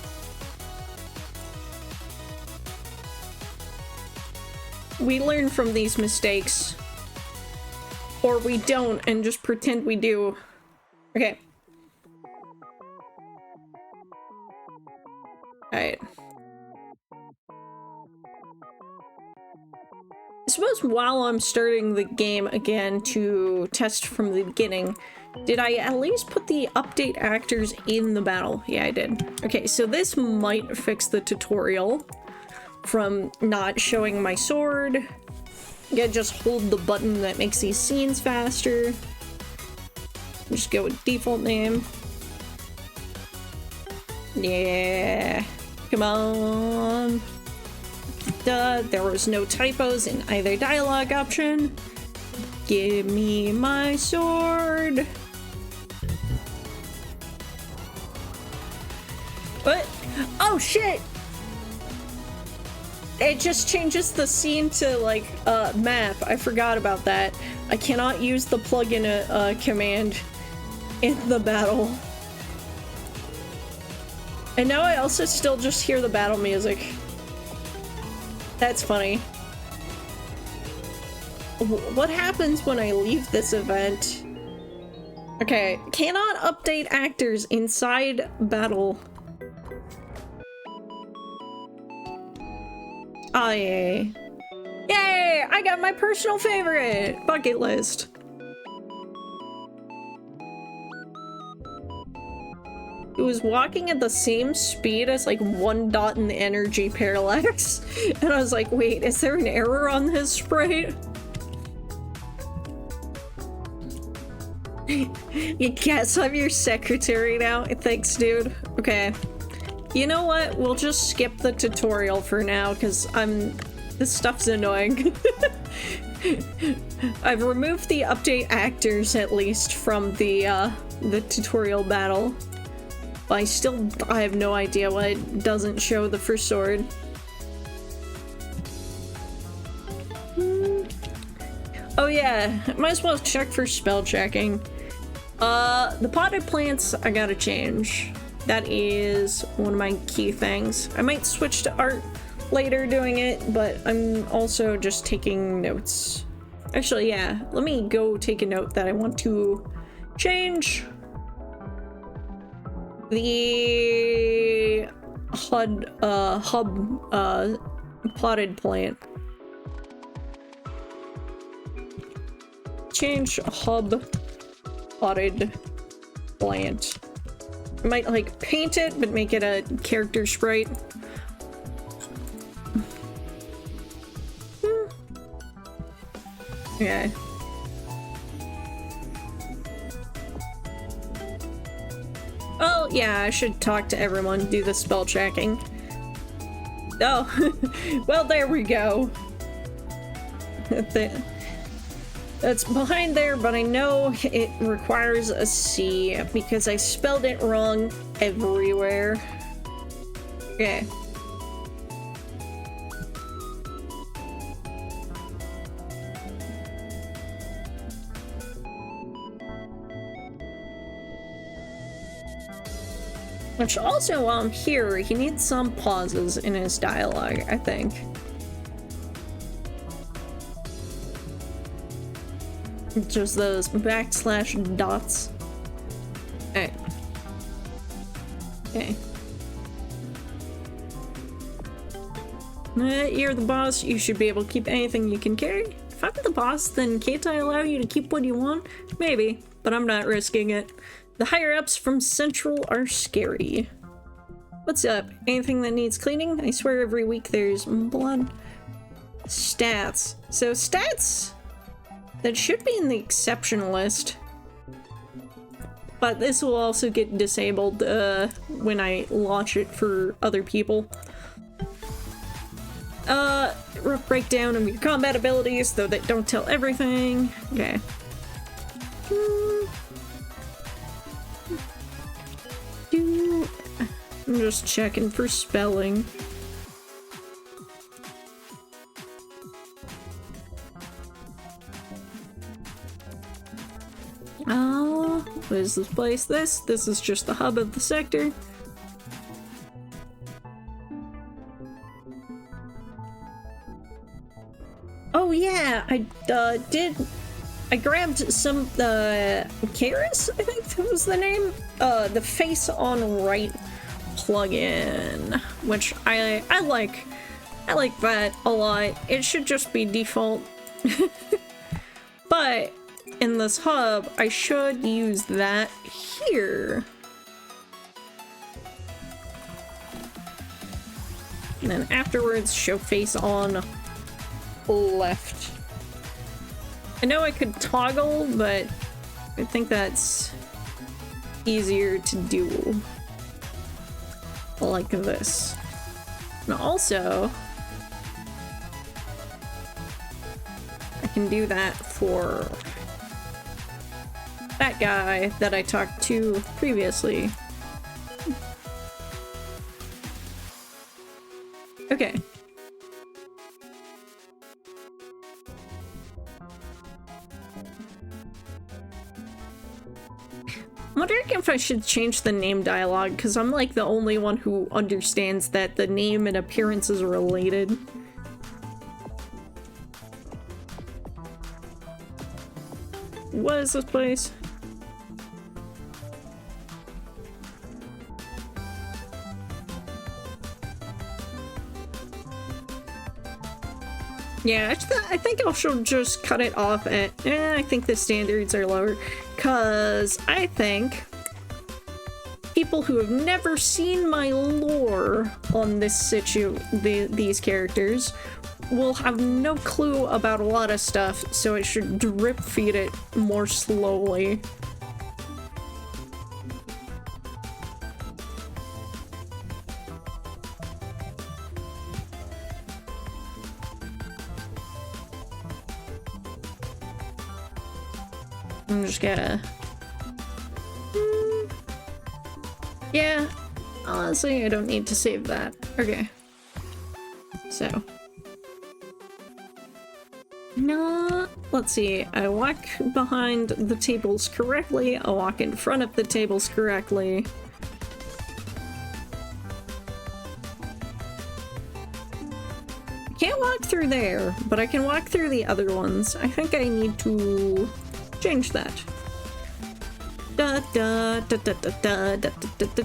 We learn from these mistakes. Or we don't and just pretend we do. Okay. Alright. I suppose while I'm starting the game again to test from the beginning, did I at least put the update actors in the battle? Yeah, I did. Okay, so this might fix the tutorial from not showing my sword. Yeah, just hold the button that makes these scenes faster. Just go with default name. Yeah. Come on. Duh, there was no typos in either dialogue option. Give me my sword. What? Oh shit! It just changes the scene to like map. I forgot about that. I cannot use the plugin command in the battle. And now I also still just hear the battle music. That's funny. What happens when I leave this event? Okay, cannot update actors inside battle. Oh, yay. Yay! I got my personal favorite! Bucket list. It was walking at the same speed as like one dot in the energy parallax. And I was like, wait, is there an error on this sprite? You guess I'm your secretary now? Thanks, dude. Okay. You know what? We'll just skip the tutorial for now, because this stuff's annoying. I've removed the update actors, at least, from the tutorial battle. But I have no idea why it doesn't show the first sword. Oh yeah, might as well check for spell checking. The potted plants I gotta change. That is one of my key things. I might switch to art later doing it, but I'm also just taking notes. Actually, yeah, let me go take a note that I want to change. The hub potted plant. Change hub potted plant. I might like paint it, but make it a character sprite. Okay. Oh, yeah, I should talk to everyone, do the spell checking. Oh, well, there we go. That's behind there, but I know it requires a C because I spelled it wrong everywhere. Okay. Which also, while I'm here, he needs some pauses in his dialogue, I think. Just those backslash dots. Okay. Okay. You're the boss, you should be able to keep anything you can carry. If I'm the boss, then can't I allow you to keep what you want? Maybe, but I'm not risking it. The higher-ups from Central are scary. What's up? Anything that needs cleaning? I swear every week there's blood. Stats. So stats... that should be in the exception list. But this will also get disabled when I launch it for other people. Rough breakdown of your combat abilities, though that don't tell everything. Okay. I'm just checking for spelling. is this place? This is just the hub of the sector. Oh yeah, I grabbed some, Karis, I think that was the name? The face on right plugin, which I like. I like that a lot. It should just be default. But in this hub, I should use that here. And then afterwards, show face on left. I know I could toggle, but I think that's easier to do like this. And also, I can do that for that guy that I talked to previously. Okay. I'm wondering if I should change the name dialogue, because I'm like the only one who understands that the name and appearance is related. What is this place? Yeah, I think I should just cut it off at, I think the standards are lower, because I think people who have never seen my lore on this these characters will have no clue about a lot of stuff, so I should drip feed it more slowly. I'm just gonna... Yeah, honestly, I don't need to save that. Okay. So. No, let's see. I walk behind the tables correctly. I walk in front of the tables correctly. I can't walk through there, but I can walk through the other ones. I think I need to change that. Da da da da da da da da da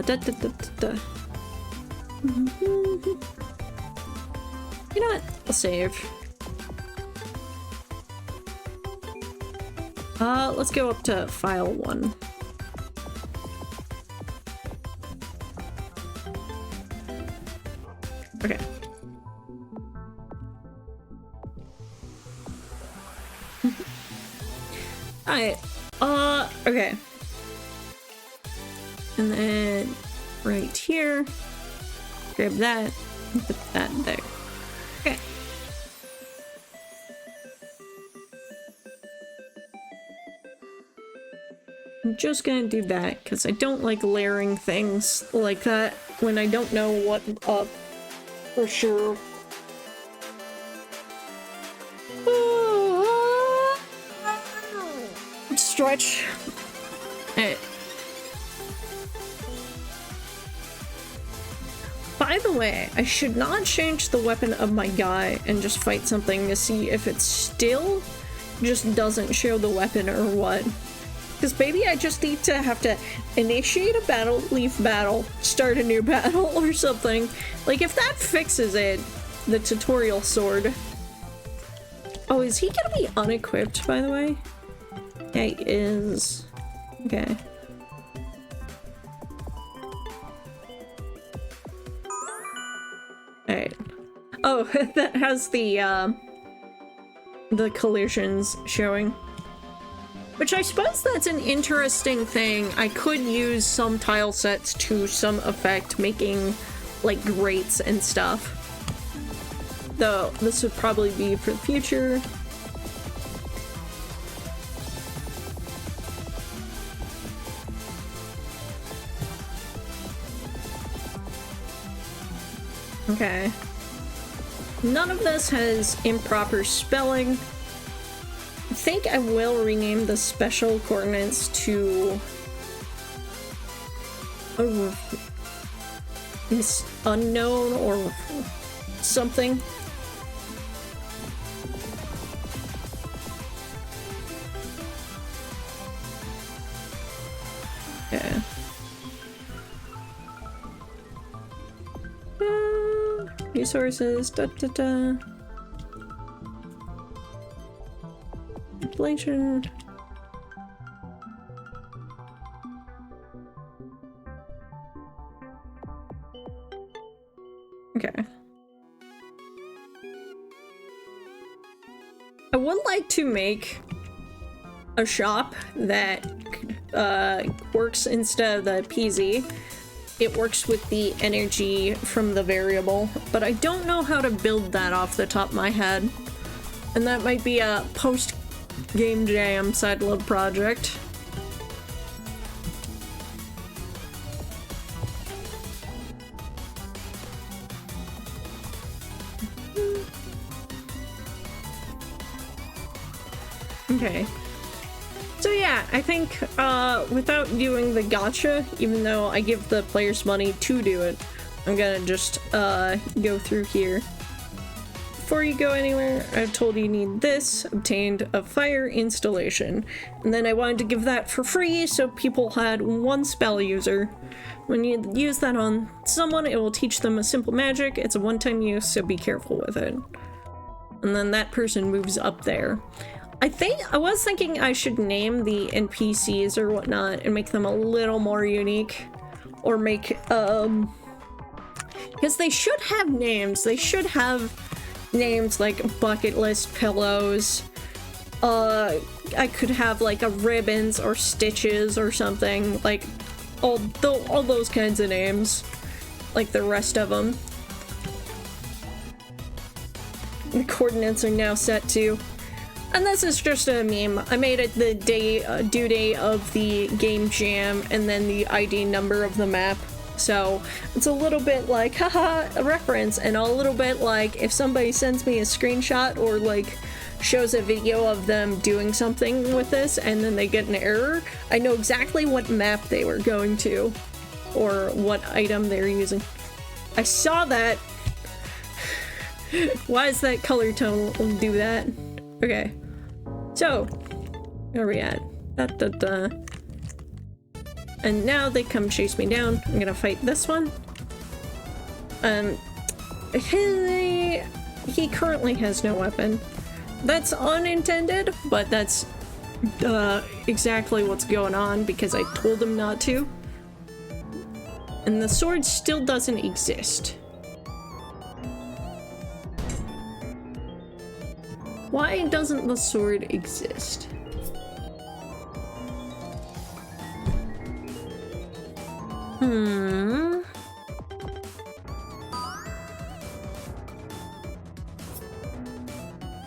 da da da da. You know what? I'll save. Let's go up to file 1. Okay. Alright, okay. And then right here, grab that, and put that there. Okay. I'm just gonna do that, because I don't like layering things like that when I don't know what up for sure. Stretch. Alright. By the way, I should not change the weapon of my guy and just fight something to see if it still just doesn't show the weapon or what. Because maybe I just need to have to initiate a battle, leave battle, start a new battle or something. Like if that fixes it, the tutorial sword. Oh, is he gonna be unequipped, by the way? Yeah, he is. Okay. Alright. Oh, that has the collisions showing. Which I suppose that's an interesting thing. I could use some tile sets to some effect, making, like, grates and stuff. Though, this would probably be for the future. Okay. None of this has improper spelling. think I will rename the special coordinates to unknown or something. Yeah. Resources, Inflation. Okay. I would like to make a shop that works instead of the PZ. It works with the energy from the variable, but I don't know how to build that off the top of my head. And that might be a post-game jam side load project. Okay. So yeah, I think without doing the gacha, even though I give the players money to do it, I'm gonna just go through here. Before you go anywhere, I've told you need this, obtained a fire installation. And then I wanted to give that for free so people had one spell user. When you use that on someone, it will teach them a simple magic. It's a one-time use, so be careful with it. And then that person moves up there. I was thinking I should name the NPCs or whatnot and make them a little more unique. Or make, because they should have names. They should have names like bucket list pillows. I could have like a ribbons or stitches or something. Like, all those kinds of names. Like the rest of them. The coordinates are now set to. And this is just a meme. I made it the due date of the game jam and then the ID number of the map. So it's a little bit like, haha, a reference, and a little bit like if somebody sends me a screenshot or like shows a video of them doing something with this and then they get an error, I know exactly what map they were going to or what item they're using. I saw that. Why does that color tone do that? Okay. So, where are we at? And now they come chase me down. I'm gonna fight this one. He currently has no weapon. That's unintended, but that's exactly what's going on because I told him not to. And the sword still doesn't exist. Why doesn't the sword exist?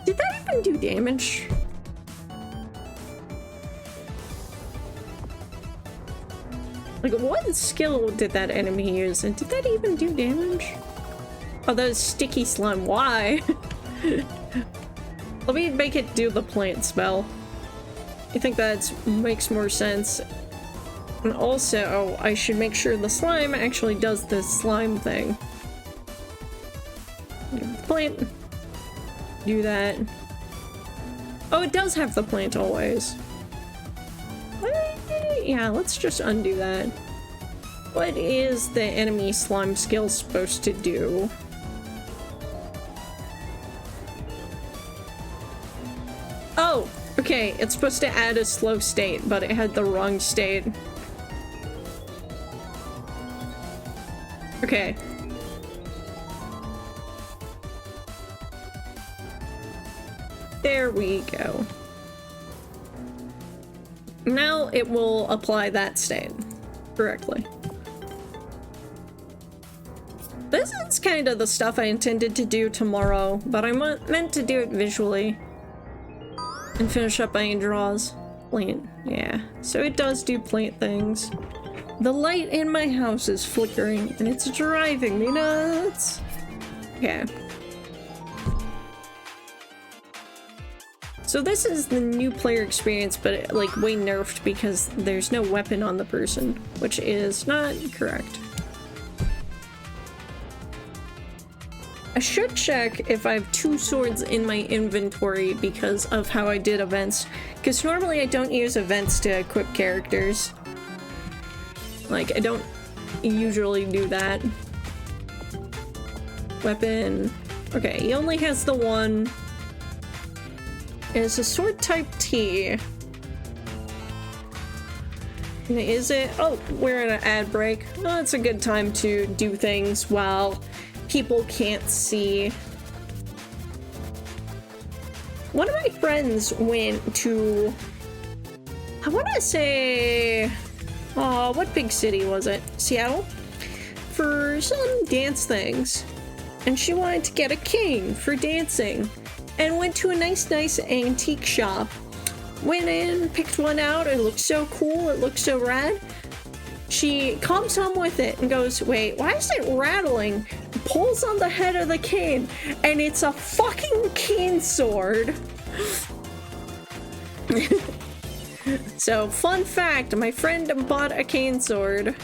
Did that even do damage? Like, what skill did that enemy use? And did that even do damage? Oh, that was sticky slime. Why? Let me make it do the plant spell. I think that makes more sense. And also, I should make sure the slime actually does the slime thing. Plant. Do that. Oh, it does have the plant always. Yeah, let's just undo that. What is the enemy slime skill supposed to do? Oh, okay, it's supposed to add a slow state, but it had the wrong state. Okay. There we go. Now it will apply that state correctly. This is kind of the stuff I intended to do tomorrow, but I meant to do it visually. And finish up my draws. Plant, yeah. So it does do plant things. The light in my house is flickering, and it's driving me nuts. Okay. So this is the new player experience, but like way nerfed because there's no weapon on the person, which is not correct. I should check if I have 2 swords in my inventory because of how I did events. Because normally I don't use events to equip characters. Like, I don't usually do that. Weapon. Okay, he only has the one. It's a sword type T. Is it? Oh, we're in an ad break. Oh, it's a good time to do things while people can't see. One of my friends went to, I want to say, oh, what big city was it? Seattle? For some dance things. And she wanted to get a cane for dancing. And went to a nice antique shop. Went in, picked one out, it looked so cool, it looked so rad. She comes home with it and goes, wait, why is it rattling? Pulls on the head of the cane, and it's a fucking cane sword. So, fun fact, my friend bought a cane sword.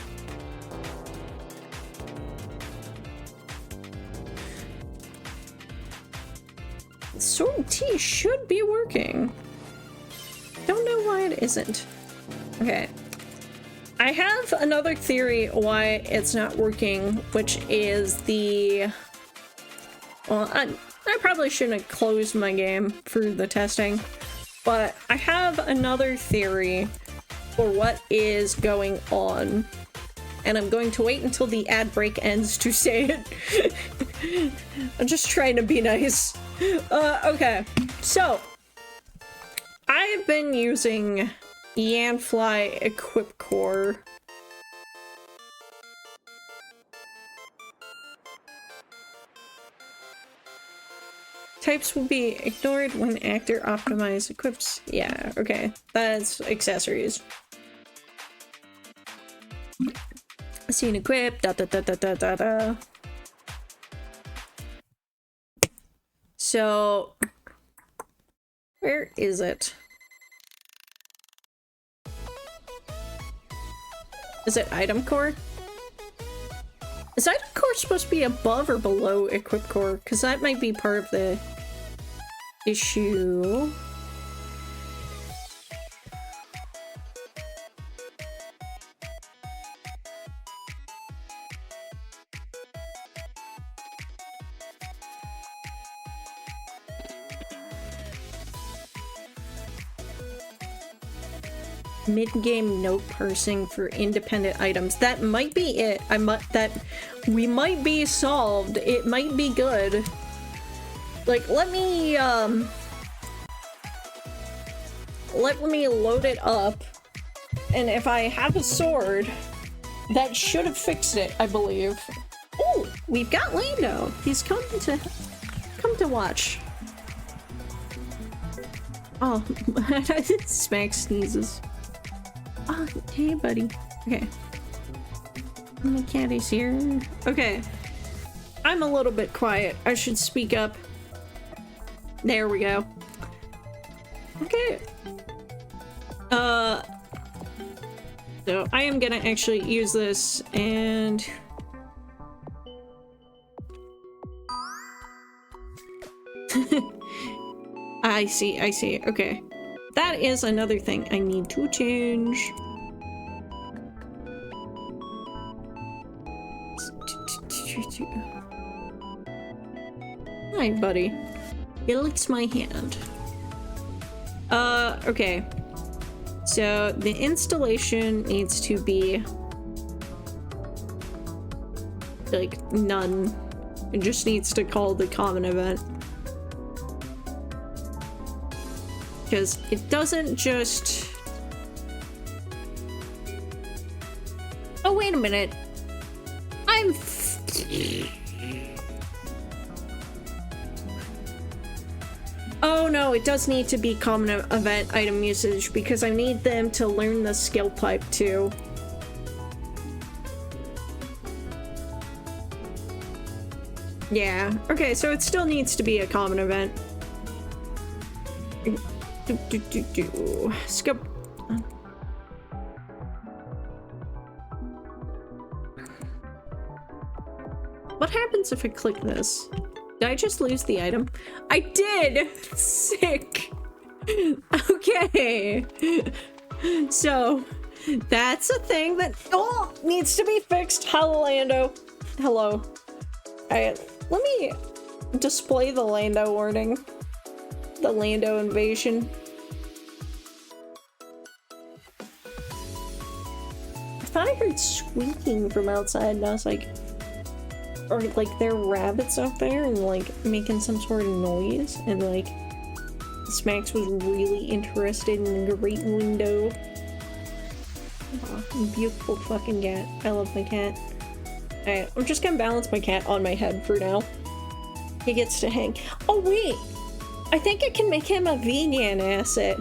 Sword T should be working. Don't know why it isn't. Okay. I have another theory why it's not working, which is the... Well, I probably shouldn't have closed my game for the testing, but I have another theory for what is going on, and I'm going to wait until the ad break ends to say it. I'm just trying to be nice. Okay, so I've been using Yanfly Equip Core. Types will be ignored when actor optimize equips. Yeah, okay, that's accessories. Scene equip, da da da da da da da. So, where is it? Is it item core? Is item core supposed to be above or below equip core? Because that might be part of the issue. Mid-game note parsing for independent items. That might be it. We might be solved. It might be good. Like, let me load it up. And if I have a sword, that should have fixed it, I believe. Oh, we've got Lando. He's come to watch. Oh, Smack sneezes. Oh, hey, buddy. Okay. My cat is here. Okay. I'm a little bit quiet. I should speak up. There we go. Okay. So I am gonna actually use this and... I see. Okay. That is another thing I need to change. Hi, buddy. It licks my hand. Okay. So the installation needs to be like none. It just needs to call the common event. Because it doesn't just... Oh, wait a minute. Oh no, it does need to be common event item usage because I need them to learn the skill type too. Yeah, okay, so it still needs to be a common event. Skip. What happens if I click this? Did I just lose the item? I did! Sick! Okay. So, that's a thing that needs to be fixed. Hello, Lando. Hello. Alright, let me display the Lando warning. The Lando invasion. I thought I heard squeaking from outside and I was like, or like there are rabbits out there and like making some sort of noise, and like Smacks was really interested in the great window. Oh, beautiful fucking cat. I love my cat. Alright, I'm just gonna balance my cat on my head for now. He gets to hang. Oh wait! I think I can make him a Vinyan asset.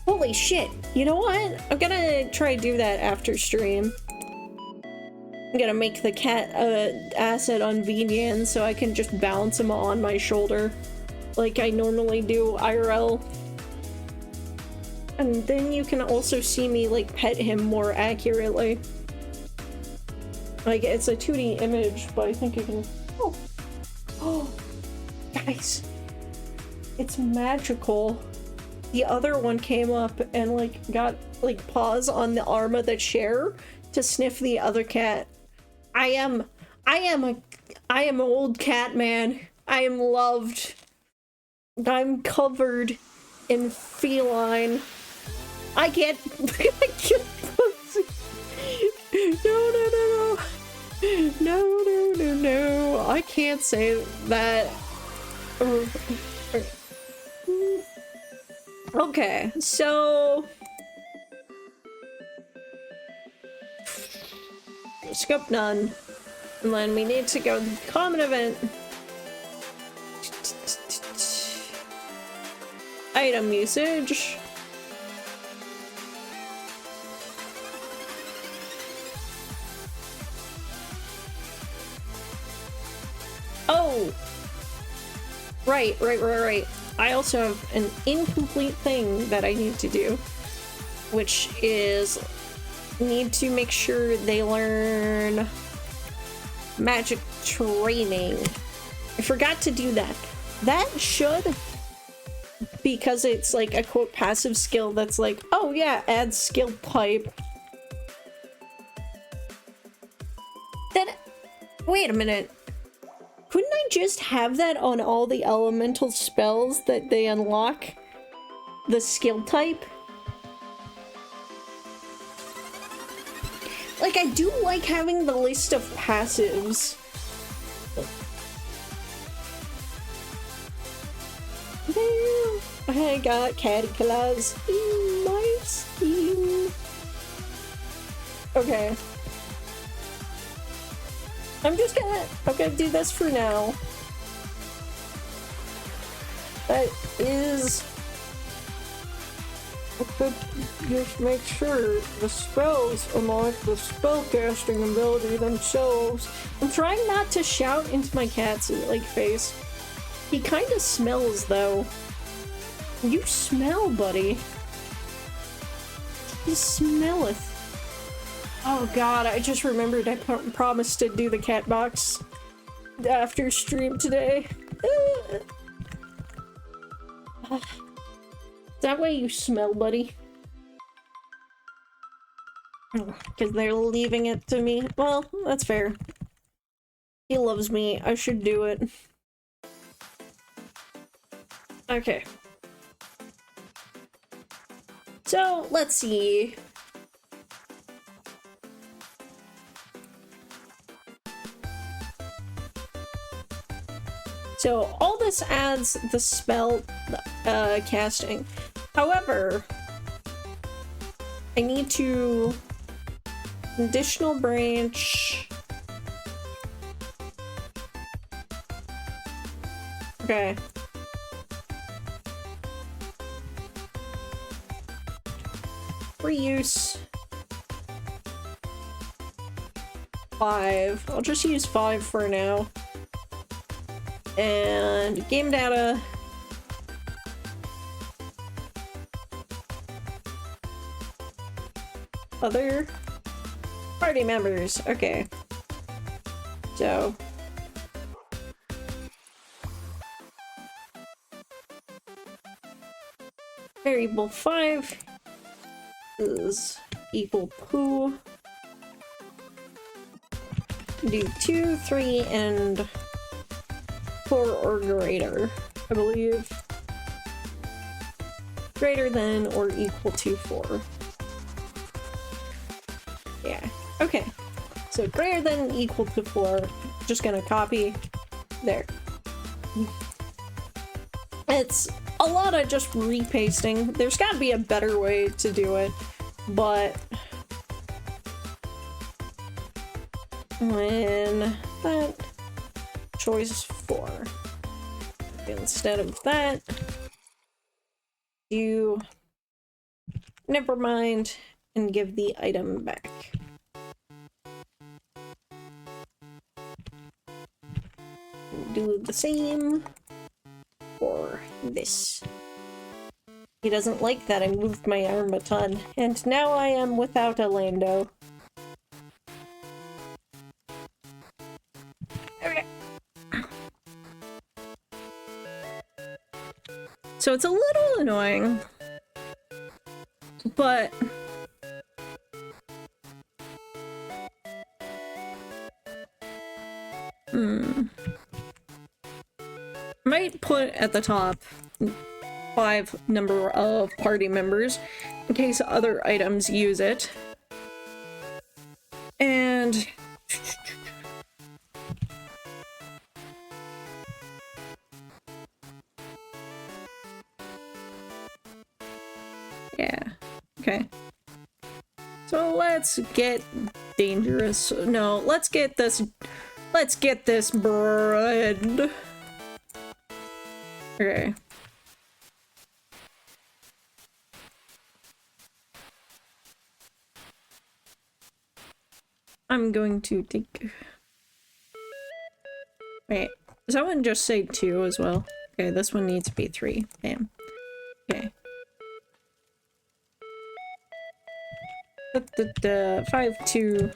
Holy shit. You know what? I'm gonna try to do that after stream. I'm gonna make the cat asset on Vinyan so I can just balance him on my shoulder like I normally do IRL. And then you can also see me like pet him more accurately. Like it's a 2D image, but I think you can... Oh, guys. It's magical. The other one came up and like got like paws on the arm of the chair to sniff the other cat. I am an old cat man. I am loved. I'm covered in feline. I can't No. I can't say that. Okay, so scope none, and then we need to go to the common event. Item usage. Oh, right. I also have an incomplete thing that I need to do, which is need to make sure they learn magic training. I forgot to do that. That should, because it's like a quote passive skill that's like, oh yeah, add skill type. Then, wait a minute. Couldn't I just have that on all the elemental spells that they unlock? The skill type? Like, I do like having the list of passives. I got catty claws in my skin. Okay. I'm gonna do this for now. That is... I could just make sure the spells unlock the spellcasting ability themselves. I'm trying not to shout into my cat's like face. He kinda smells though. You smell, buddy. He smelleth. Oh god, I just remembered I promised to do the cat box after stream today. Is that why you smell, buddy? Because they're leaving it to me. Well, that's fair. He loves me. I should do it. Okay. So, let's see. So all this adds the spell casting. However, I need to additional branch. Okay. Reuse 5. I'll just use 5 for now. And game data. other party members. Okay. So variable 5 is equal poo. Do 2, 3, and 4 or greater, I believe. Greater than or equal to 4. Yeah, okay. So greater than equal to 4. Just gonna copy there. It's a lot of just repasting. There's gotta be a better way to do it, but when that choice 4 instead of that, you never mind and give the item back. Do the same for this. He doesn't like that I moved my arm a ton, and now I am without a Lando. Okay. So it's a little annoying, but might put at the top 5 number of party members in case other items use it. And yeah, okay. So let's get dangerous. No, let's get this bread. Okay. I'm going to take... Wait, does that one just say 2 as well? Okay, this one needs to be 3. Damn. Okay. 5, 2.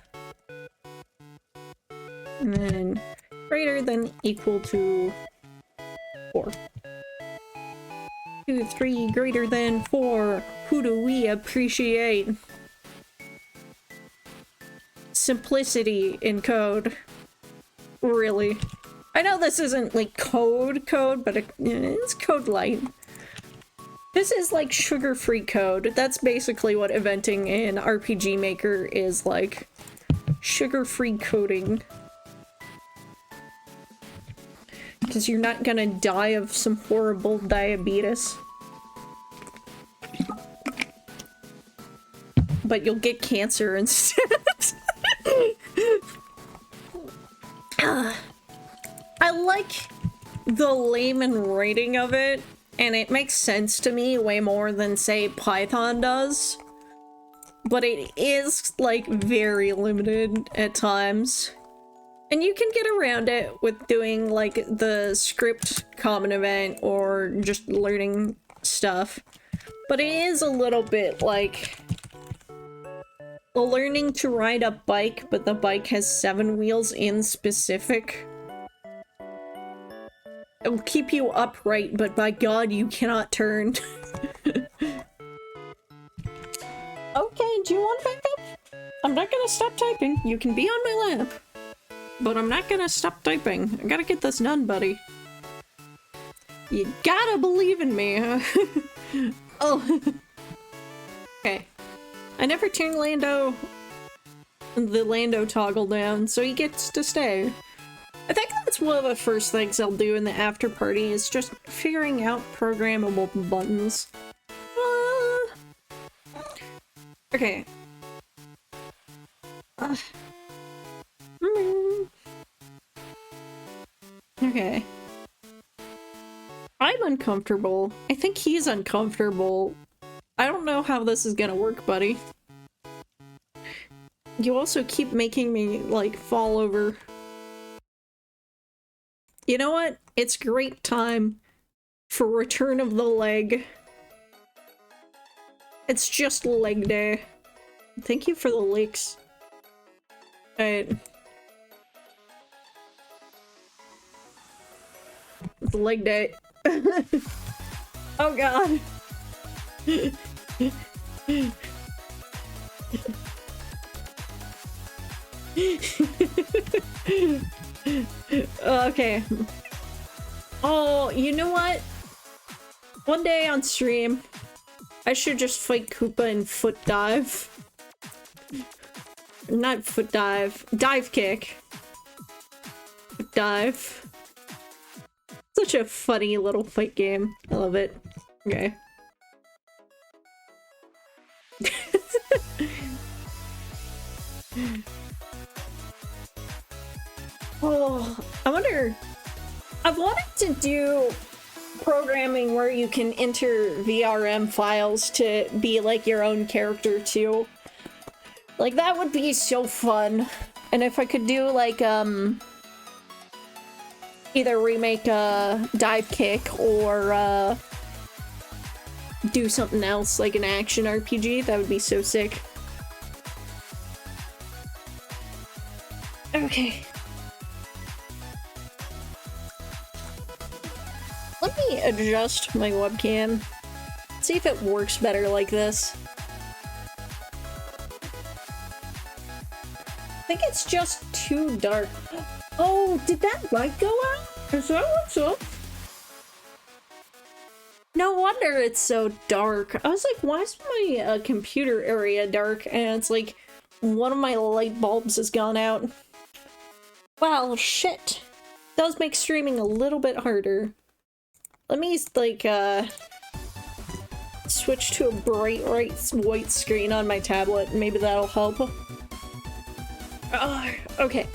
And then greater than equal to 4. 2, 3, greater than 4. Who do we appreciate? Simplicity in code. Really. I know this isn't like code, but it's code light. This is like sugar-free code. That's basically what eventing in RPG Maker is like. Sugar-free coding. Because you're not gonna die of some horrible diabetes. But you'll get cancer instead. I like the layman writing of it, and it makes sense to me way more than, say, Python does. But it is, like, very limited at times. And you can get around it with doing, like, the script common event or just learning stuff. But it is a little bit, like, learning to ride a bike, but the bike has 7 wheels in specific. It will keep you upright, but by God, you cannot turn. Okay, do you want backup? I'm not gonna stop typing. You can be on my lap. But I'm not gonna stop typing. I gotta get this done, buddy. You gotta believe in me. Oh. Okay. I never turned the Lando toggle down, so he gets to stay. I think that's one of the first things I'll do in the after party is just figuring out programmable buttons. Okay. Okay. I'm uncomfortable. I think he's uncomfortable. I don't know how this is gonna work, buddy. You also keep making me, like, fall over. You know what? It's great time for Return of the Leg. It's just leg day. Thank you for the leaks. Alright. The leg day. Oh god. Okay. Oh, you know what? One day on stream, I should just fight Koopa in foot dive. Not foot dive. Dive kick. Foot dive. Such a funny little fight game. I love it. Okay. Oh, I wonder... I've wanted to do programming where you can enter VRM files to be like your own character too. Like, that would be so fun. And if I could do like, either remake Dive Kick or do something else like an action RPG, that would be so sick. Okay. Let me adjust my webcam. See if it works better like this. I think it's just too dark. Oh, did that light go out? Is that what's up? No wonder it's so dark. I was like, why is my computer area dark? And it's like, one of my light bulbs has gone out. Well, shit. Does make streaming a little bit harder. Let me, like, switch to a bright white screen on my tablet. Maybe that'll help. Okay.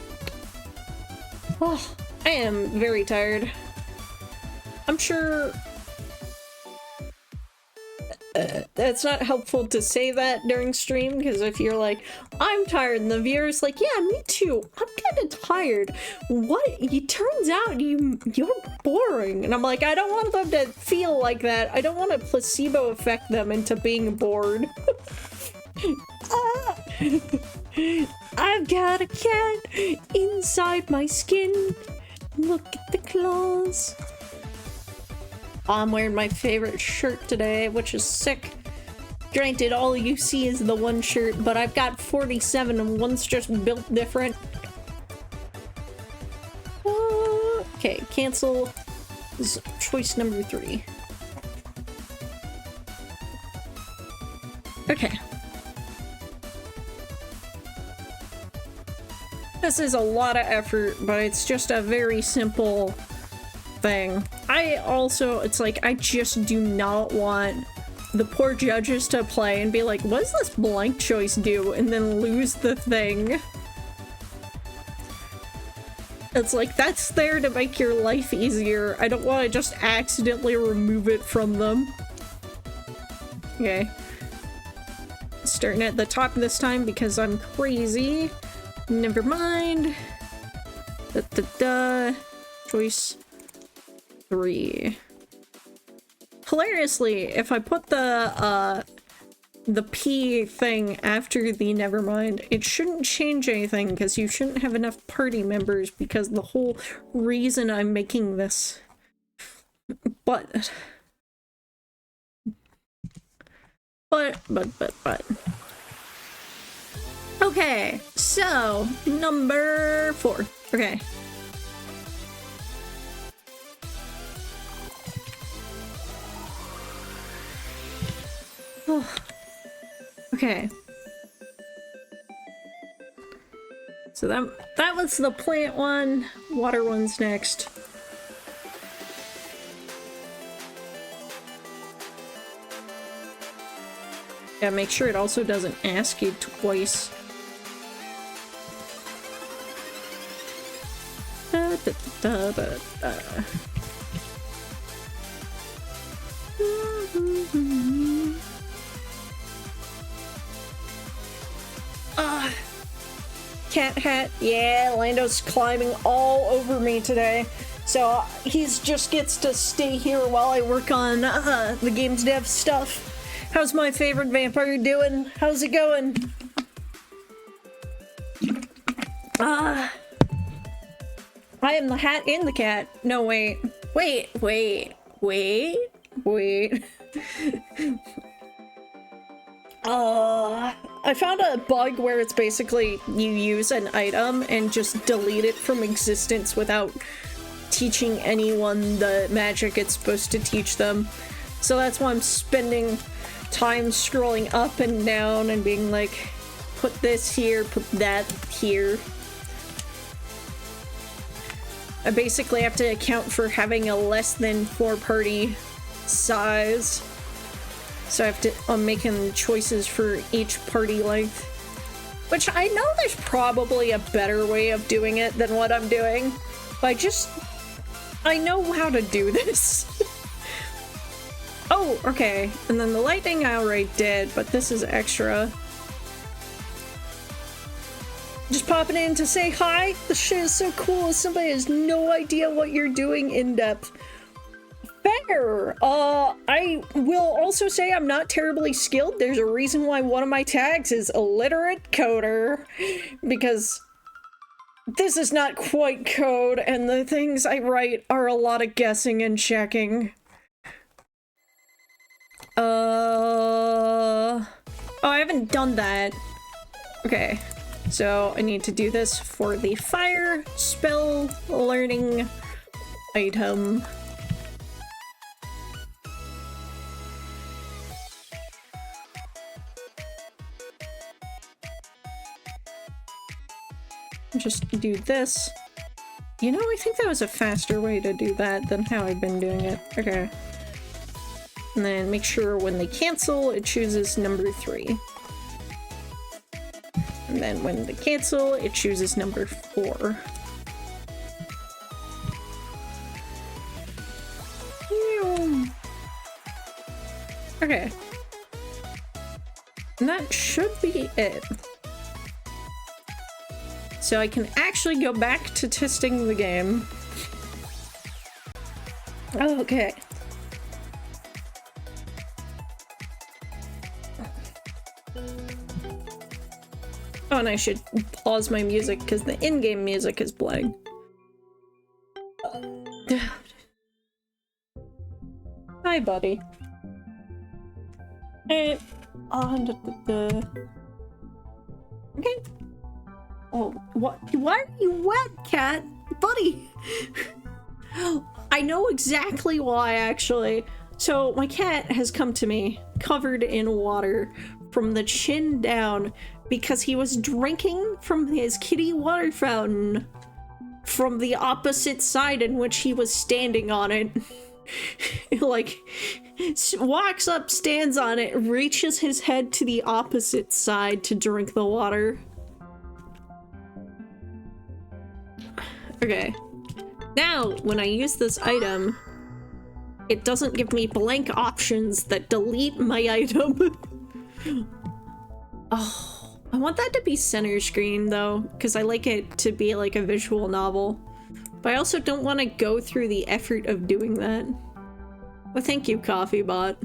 Oh, I am very tired. I'm sure... it's not helpful to say that during stream, because if you're like, I'm tired, and the viewer's like, yeah, me too, I'm kind of tired. What? It turns out you're boring. And I'm like, I don't want them to feel like that. I don't want to placebo affect them into being bored. I've got a cat inside my skin. Look at the claws. I'm wearing my favorite shirt today, which is sick. Granted, all you see is the one shirt, but I've got 47 and one's just built different. Okay, cancel is choice number 3. Okay. This is a lot of effort, but it's just a very simple thing. I also, it's like, I just do not want the poor judges to play and be like, what does this blank choice do? And then lose the thing. It's like, that's there to make your life easier. I don't want to just accidentally remove it from them. Okay. Starting at the top this time because I'm crazy. Never mind. Choice 3. Hilariously, if I put the P thing after the nevermind, it shouldn't change anything because you shouldn't have enough party members because the whole reason I'm making this. But. Okay, so number 4. Okay. Oh. Okay. So that was the plant one. Water one's next. Yeah, make sure it also doesn't ask you twice. Cat hat. Yeah, Lando's climbing all over me today. So he's just gets to stay here while I work on the game's dev stuff. How's my favorite vampire doing? How's it going? I am the hat and the cat. No, wait. Wait. I found a bug where it's basically you use an item and just delete it from existence without teaching anyone the magic it's supposed to teach them. So that's why I'm spending time scrolling up and down and being like, put this here, put that here. I basically have to account for having a less than 4-party size. So I'm making choices for each party length. Which I know there's probably a better way of doing it than what I'm doing. But I know how to do this. Oh, okay. And then the lightning I already did, but this is extra. Just popping in to say hi. This shit is so cool. Somebody has no idea what you're doing in depth. Fair. I will also say I'm not terribly skilled. There's a reason why one of my tags is illiterate coder, because this is not quite code, and the things I write are a lot of guessing and checking. Oh, I haven't done that. Okay, so I need to do this for the fire spell learning item. Just do this. You know, I think that was a faster way to do that than how I've been doing it. Okay. And then make sure when they cancel, it chooses number 3. And then when they cancel, it chooses number 4. Okay. And that should be it. So I can actually go back to testing the game. Okay. Oh, and I should pause my music because the in-game music is playing. Hi, buddy. Hey. Okay. Oh, what? Why are you wet, cat? Buddy! I know exactly why, actually. So, my cat has come to me, covered in water, from the chin down, because he was drinking from his kitty water fountain from the opposite side in which he was standing on it. Like, walks up, stands on it, reaches his head to the opposite side to drink the water. Okay. Now, when I use this item, it doesn't give me blank options that delete my item. Oh, I want that to be center screen, though, because I like it to be like a visual novel. But I also don't want to go through the effort of doing that. Well, thank you, Coffee Bot.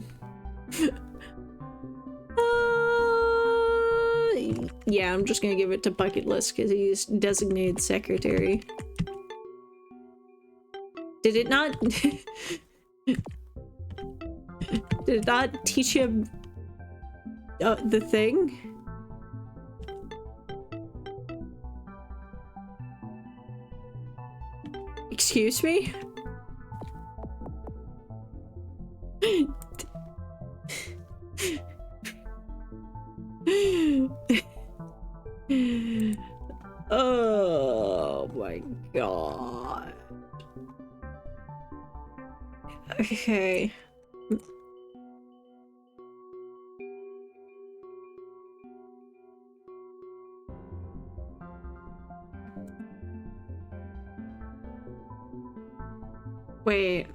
Yeah, I'm just gonna give it to Bucket List because he's designated secretary. Did it not? Did it not teach him the thing? Excuse me? Oh my god. Okay. Wait.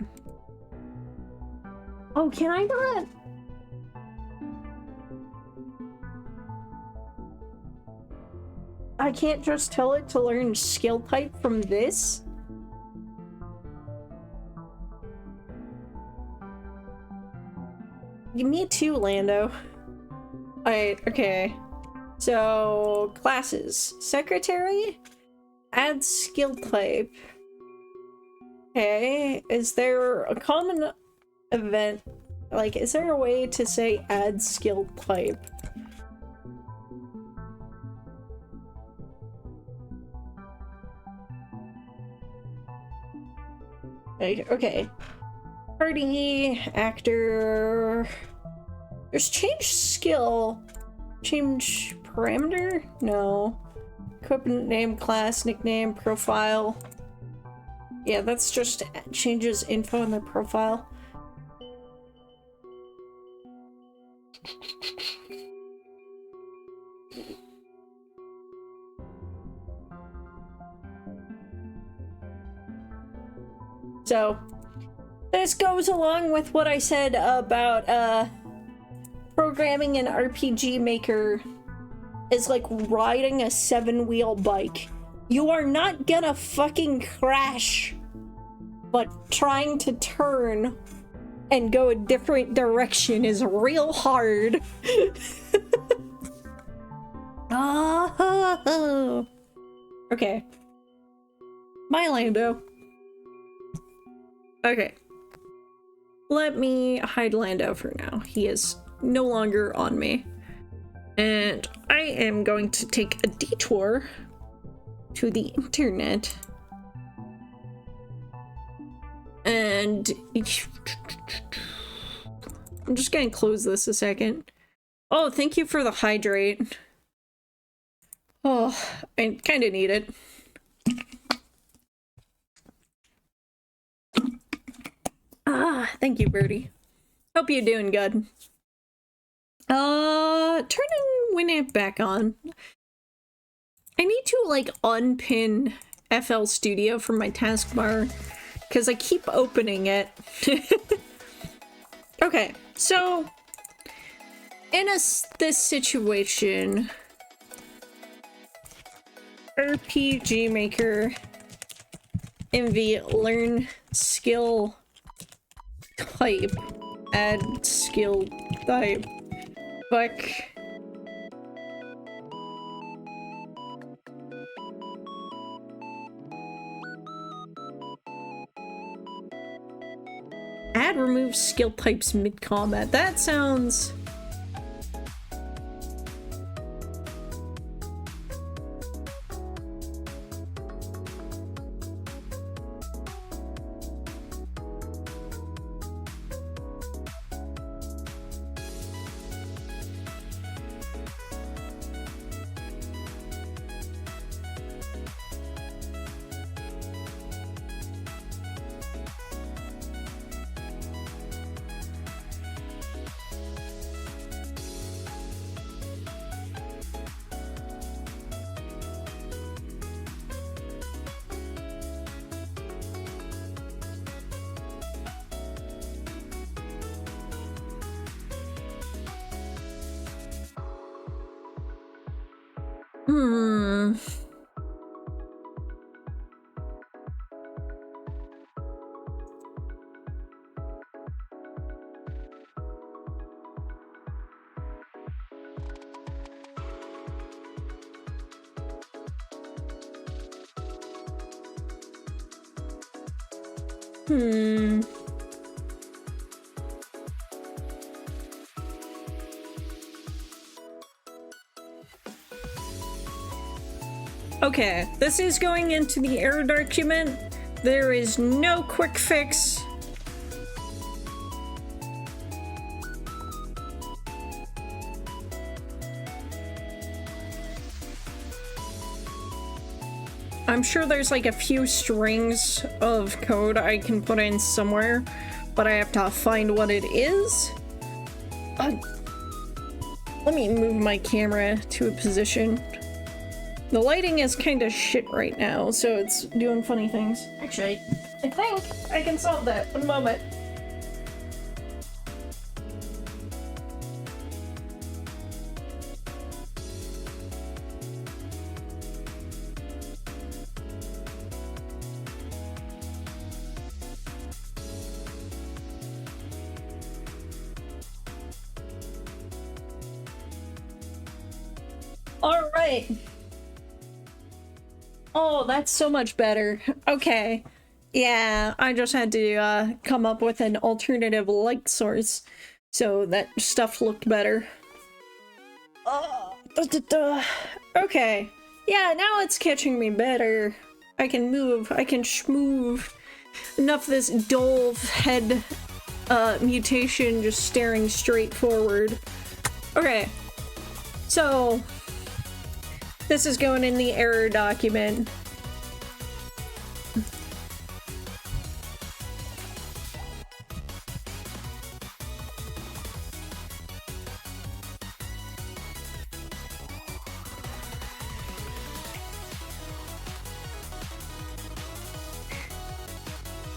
Oh, can I not? I can't just tell it to learn skill type from this? Me too, Lando. Alright, okay. So, classes. Secretary? Add skill type. Okay, is there a common event? Like, is there a way to say add skill type? Okay. Party, actor. There's change skill. Change parameter? No. Equipment name, class, nickname, profile. Yeah, that's just changes info in their profile. So, this goes along with what I said about, programming an RPG Maker is like riding a 7-wheel bike. You are not gonna fucking crash, but trying to turn and go a different direction is real hard. Oh. Okay. My Lando. Okay. Let me hide Lando for now. He is no longer on me. And I am going to take a detour to the internet. And I'm just gonna close this a second. Oh, thank you for the hydrate. Oh, I kind of need it. Ah, thank you, Birdie. Hope you're doing good. Turning Winamp back on. I need to, like, unpin FL Studio from my taskbar, because I keep opening it. Okay, so, in this situation, RPG Maker, MV, learn skill type, add skill type, fuck. Add remove skill types mid-combat. That sounds... Okay, this is going into the error document. There is no quick fix. I'm sure there's like a few strings of code I can put in somewhere, but I have to find what it is. Let me move my camera to a position. The lighting is kind of shit right now, so it's doing funny things. Actually, I think I can solve that. One moment. All right. Oh, that's so much better. Okay. Yeah, I just had to come up with an alternative light source so that stuff looked better. Okay. Yeah, now it's catching me better. I can move. I can schmoove. Enough of this dull head mutation just staring straight forward. Okay. So, this is going in the error document.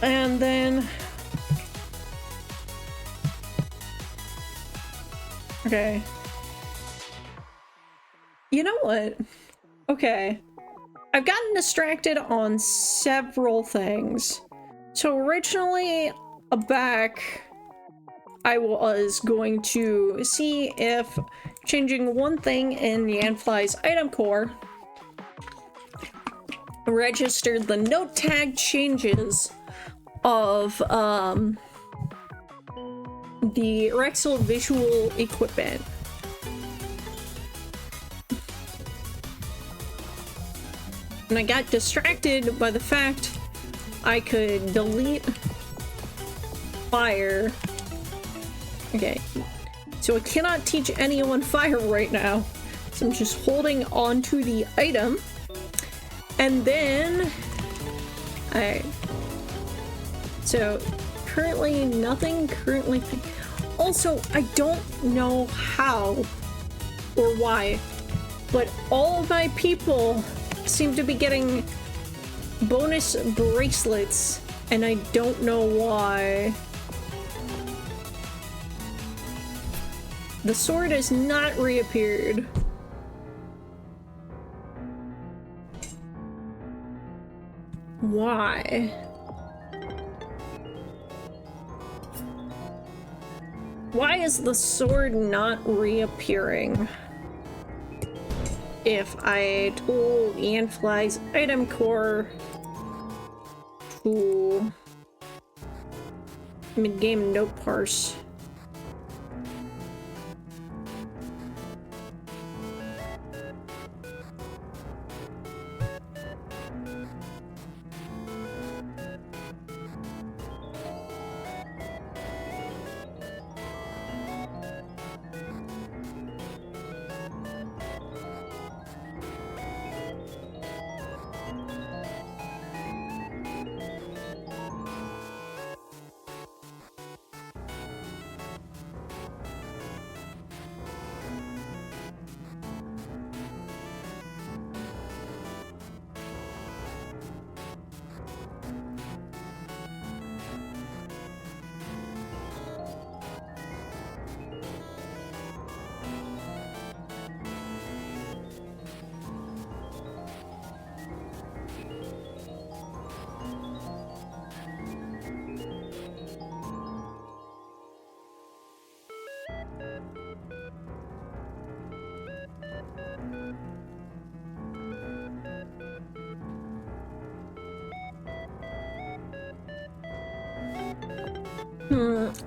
And then... Okay. You know what? Okay. I've gotten distracted on several things. So originally, back, I was going to see if changing one thing in Yanfly's item core registered the note tag changes of the Rexel visual equipment. And I got distracted by the fact I could delete fire. Okay, so I cannot teach anyone fire right now. So I'm just holding on to the item. And then... Alright. So, currently nothing, Also, I don't know how or why, but all of my people seem to be getting bonus bracelets, and I don't know why. The sword has not reappeared. Why? Why is the sword not reappearing? If I told Yanfly's item core to mid-game note parse.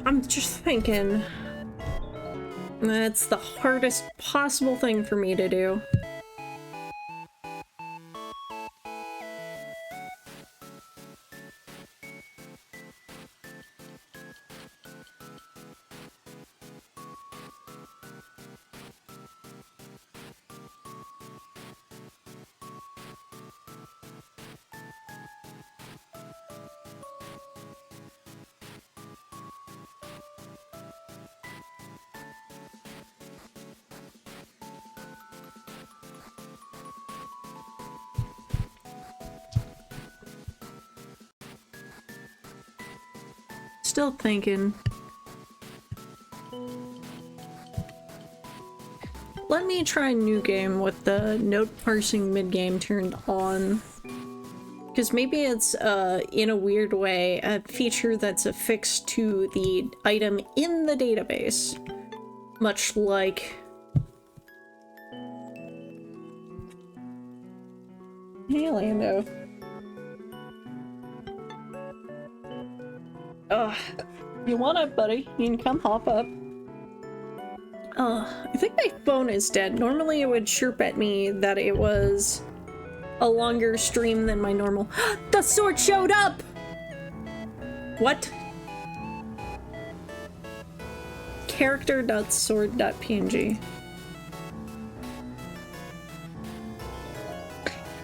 I'm just thinking. That's the hardest possible thing for me to do. Still thinking. Let me try a new game with the note parsing mid-game turned on. Because maybe it's, in a weird way, a feature that's affixed to the item in the database. Much like... Hey, Lando. Ugh. You want it, buddy? You can come hop up. I think my phone is dead. Normally it would chirp at me that it was a longer stream than my normal. The sword showed up! What? Character.sword.png.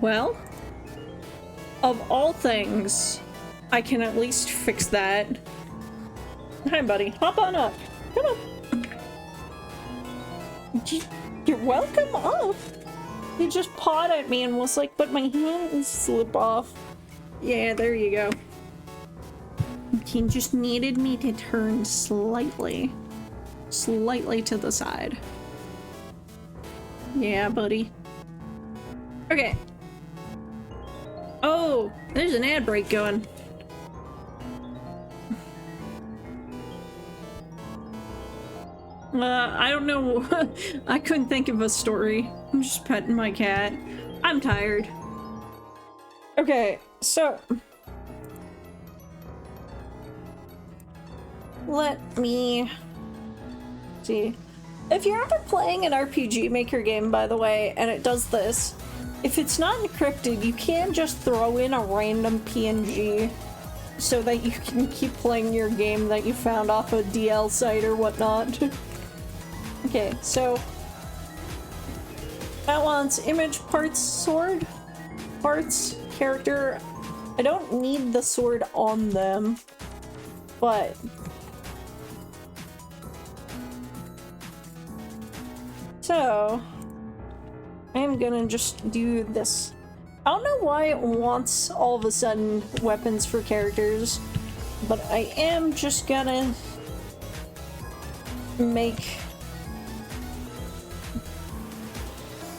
Well, of all things, I can at least fix that. Hi, buddy. Hop on up. Come on. You're welcome up. He just pawed at me and was like, but my hands slip off. Yeah, there you go. He just needed me to turn slightly to the side. Yeah, buddy. Okay. Oh, there's an ad break going. I don't know. I couldn't think of a story. I'm just petting my cat. I'm tired. Okay, so let me see. If you're ever playing an RPG Maker game, by the way, and it does this, if it's not encrypted, you can just throw in a random PNG so that you can keep playing your game that you found off a DL site or whatnot. Okay, so that wants image, parts, sword, parts, character. I don't need the sword on them, but so I'm gonna just do this. I don't know why it wants all of a sudden weapons for characters, but I am just gonna make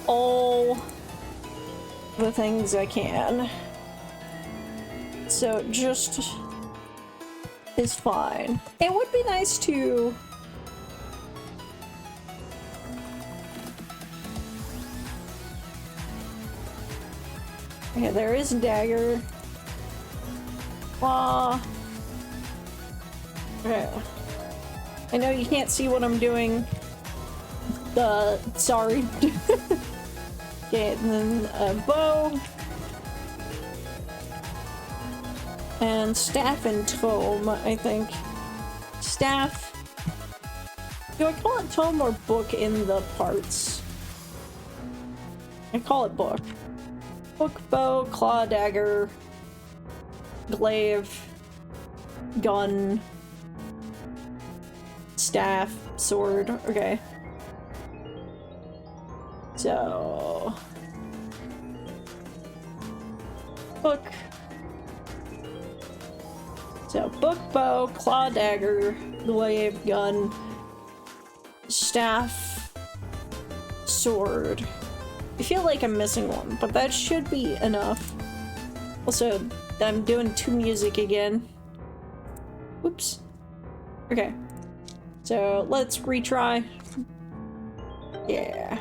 all the things I can. So just is fine. It would be nice to okay, there is a dagger. Okay. I know you can't see what I'm doing. Sorry. Okay, and then a bow. And staff and tome, I think. Staff. Do I call it tome or book in the parts? I call it book. Book, bow, claw, dagger, glaive, gun, staff, sword. Okay. So book. So book, bow, claw, dagger, glaive, gun, staff, sword. I feel like I'm missing one, but that should be enough. Also, I'm doing 2 music again. Oops. Okay. So let's retry. Yeah.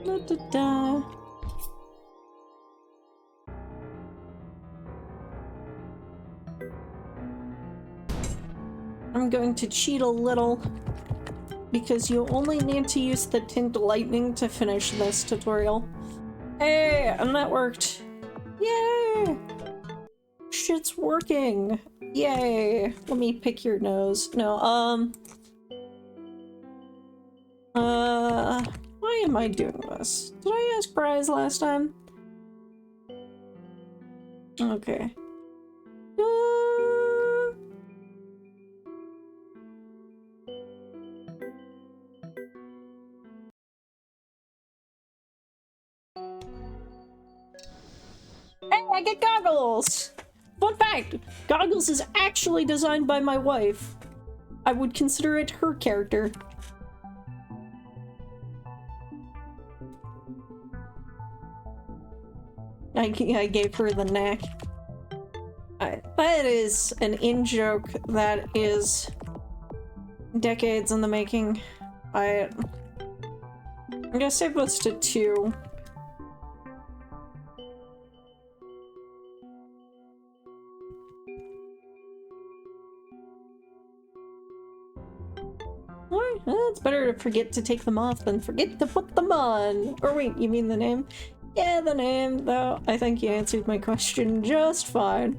Da-da-da. I'm going to cheat a little because you only need to use the Tint Lightning to finish this tutorial. Hey, and that worked. Yay! Shit's working. Yay. Let me pick your nose. No, why am I doing this? Did I ask Bryce last time? Okay. Hey, I get goggles! Fun fact, goggles is actually designed by my wife. I would consider it her character. I gave her the knack. That is an in-joke that is decades in the making. I'm gonna save this to 2. Well, it's better to forget to take them off than forget to put them on. Or wait, you mean the name? Yeah, the name, though. I think you answered my question just fine.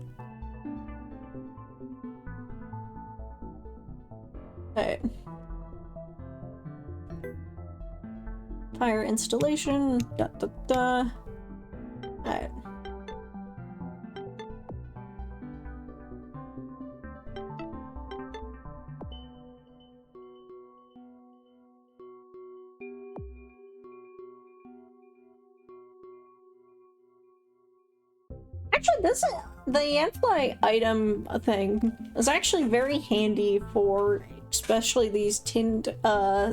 Alright. Fire installation, Alright. Actually, the Anfly item thing is actually very handy for especially these tinned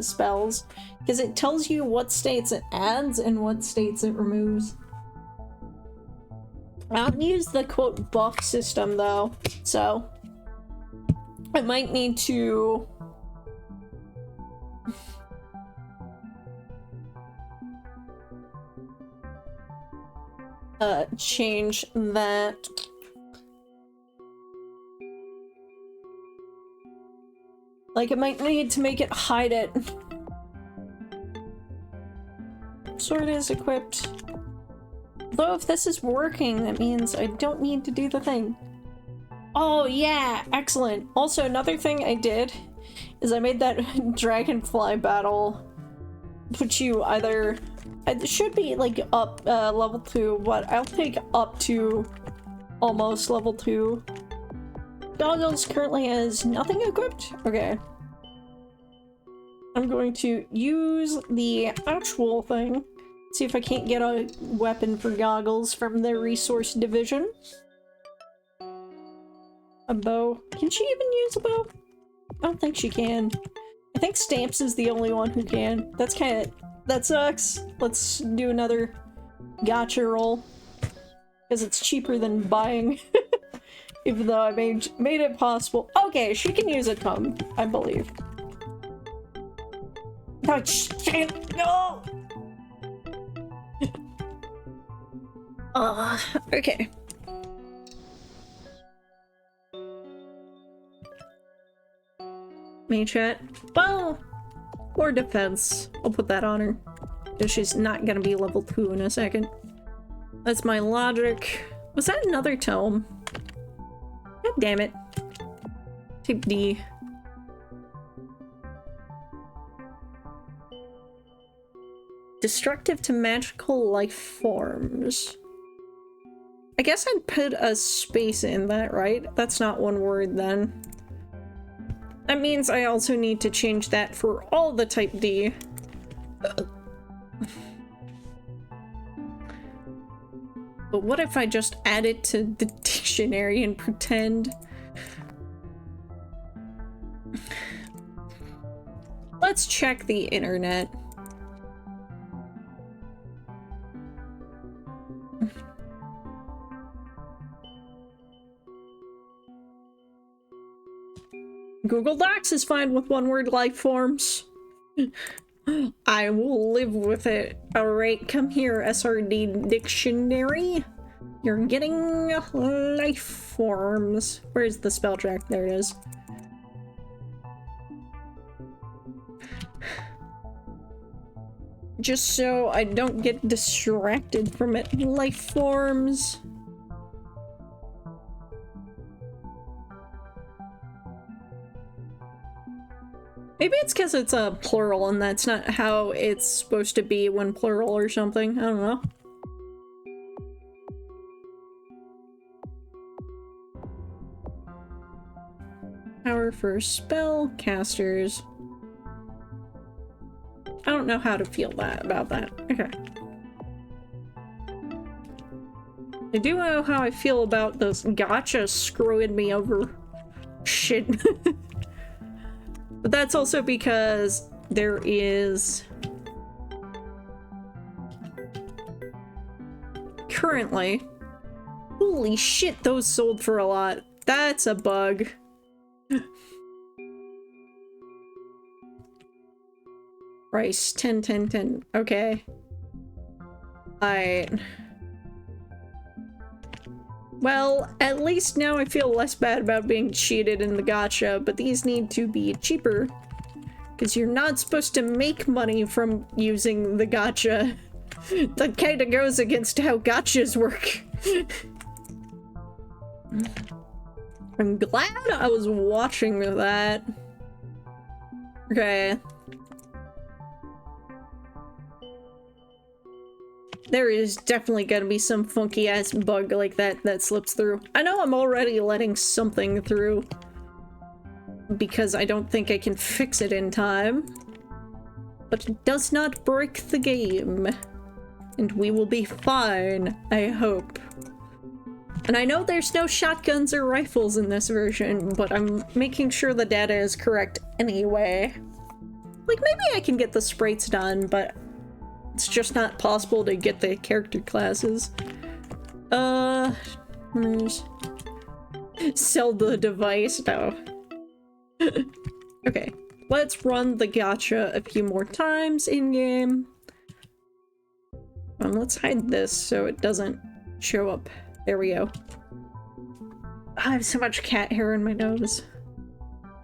spells, because it tells you what states it adds and what states it removes. I don't use the quote buff system though, so I might need to change that. Like, it might need to make it hide it. Sword is equipped. Though if this is working, that means I don't need to do the thing. Oh yeah, excellent. Also, another thing I did is I made that dragonfly battle put you either... It should be like up level 2, but I'll take up to almost level 2. Goggles currently has nothing equipped? Okay. I'm going to use the actual thing. See if I can't get a weapon for goggles from the resource division. A bow. Can she even use a bow? I don't think she can. I think Stamps is the only one who can. That's kind of... That sucks. Let's do another gotcha roll. Because it's cheaper than buying. Even though I made it possible. Okay, she can use a tongue, I believe. No, shit, no! Okay. Main chat. Well, or defense. I'll put that on her. Because she's not gonna be level 2 in a second. That's my logic. Was that another tome? God damn it. Type D. Destructive to magical life forms. I guess I'd put a space in that, right? That's not one word then. That means I also need to change that for all the type D. But what if I just add it to the dictionary and pretend? Let's check the internet. Google Docs is fine with one-word life forms. I will live with it. Alright, come here, SRD Dictionary. You're getting life forms. Where's the spell check? There it is. Just so I don't get distracted from it. Life forms. Maybe it's because it's a plural and that's not how it's supposed to be when plural or something. I don't know. Power for spell casters. I don't know how to feel about that. Okay. I do know how I feel about those gotcha screwing me over shit. But that's also because there is currently Holy shit, those sold for a lot. That's a bug. Price 10, 10, 10. Okay. Alright. Well, at least now I feel less bad about being cheated in the gacha, but these need to be cheaper. Because you're not supposed to make money from using the gacha. That kinda goes against how gachas work. I'm glad I was watching that. Okay. There is definitely gonna be some funky ass bug like that that slips through. I know I'm already letting something through because I don't think I can fix it in time. But it does not break the game. And we will be fine, I hope. And I know there's no shotguns or rifles in this version, but I'm making sure the data is correct anyway. Like, maybe I can get the sprites done, but it's just not possible to get the character classes. Sell the device? No. Okay, let's run the gacha a few more times in-game. Let's hide this so it doesn't show up. There we go. I have so much cat hair in my nose.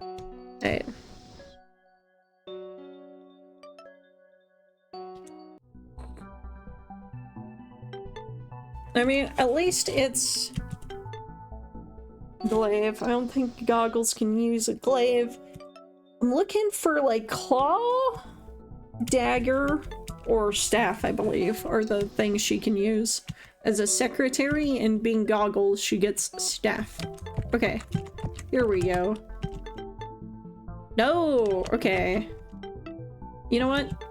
Alright. I mean, at least it's glaive. I don't think goggles can use a glaive. I'm looking for like claw, dagger, or staff, I believe, are the things she can use. As a secretary and being goggles, she gets staff. Okay, here we go. No, okay. You know what?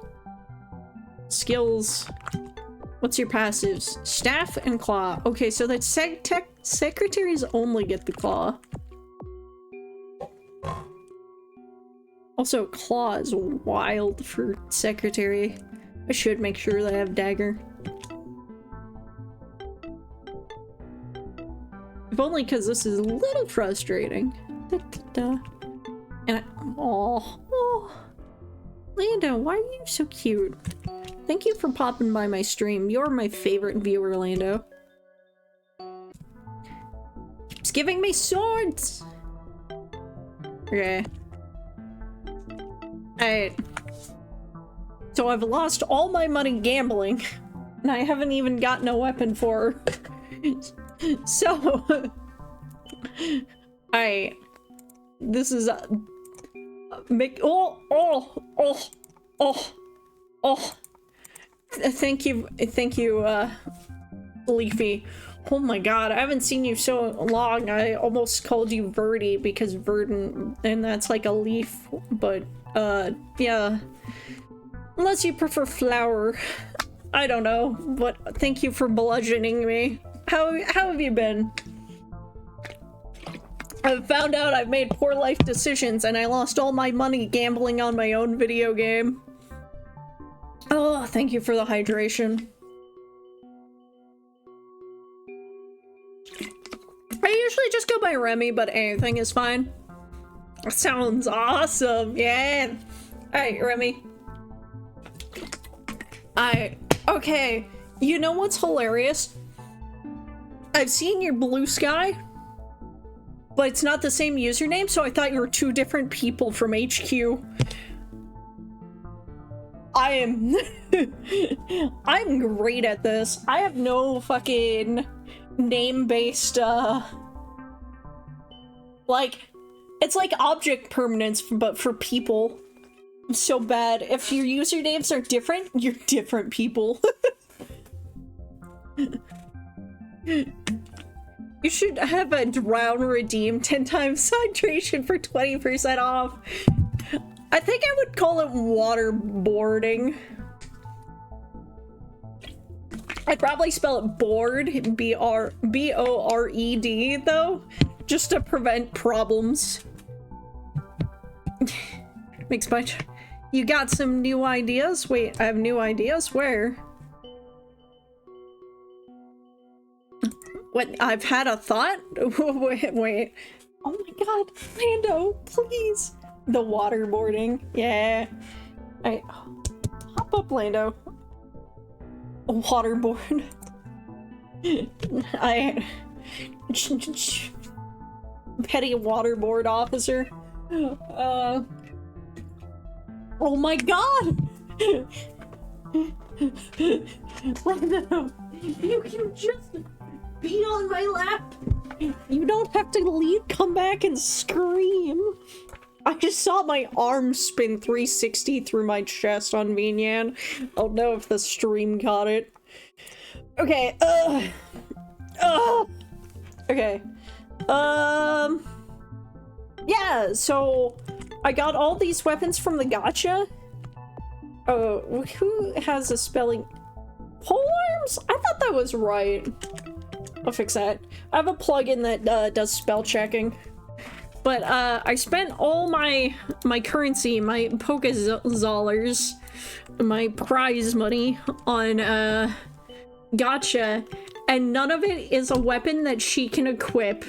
Skills. What's your passives? Staff and claw. Okay, so that secretaries only get the claw. Also, claw is wild for secretary. I should make sure that I have dagger. If only because this is a little frustrating. And oh, Lando, why are you so cute? Thank you for popping by my stream. You're my favorite viewer, Lando. Keeps giving me swords! Okay. Alright. So I've lost all my money gambling, and I haven't even gotten a weapon for her. So... Alright. This is... Thank you, Leafy. Oh my god, I haven't seen you so long. I almost called you Verdi because verdant, and that's like a leaf, but, yeah. Unless you prefer flower. I don't know, but thank you for bludgeoning me. How have you been? I've found out I've made poor life decisions and I lost all my money gambling on my own video game. Oh, thank you for the hydration. I usually just go by Remy, but anything is fine. Sounds awesome, yeah. Alright, Remy. Okay, you know what's hilarious? I've seen your blue sky, but it's not the same username, so I thought you were two different people from HQ. I'm great at this. I have no fucking name-based, like, it's like object permanence, but for people. I'm so bad. If your usernames are different, you're different people. You should have a drown redeem 10 times hydration for 20% off. I think I would call it waterboarding. I'd probably spell it bored, B-O-R-E-D, though, just to prevent problems. Makes much. You got some new ideas? Wait, I have new ideas? Where? What? I've had a thought? Wait. Oh my god, Lando, please. The waterboarding. Yeah. Hop up, Lando. A waterboard. Petty waterboard officer. Oh my god! Lando, you can just be on my lap. You don't have to come back and scream. I just saw my arm spin 360 through my chest on Vinyan. I don't know if the stream caught it. Okay, okay. Yeah, so I got all these weapons from the gacha. Oh, who has a spelling? Polearms? I thought that was right. I'll fix that. I have a plugin that does spell checking. But I spent all my currency, my Pokezollers, my prize money on gacha, and none of it is a weapon that she can equip.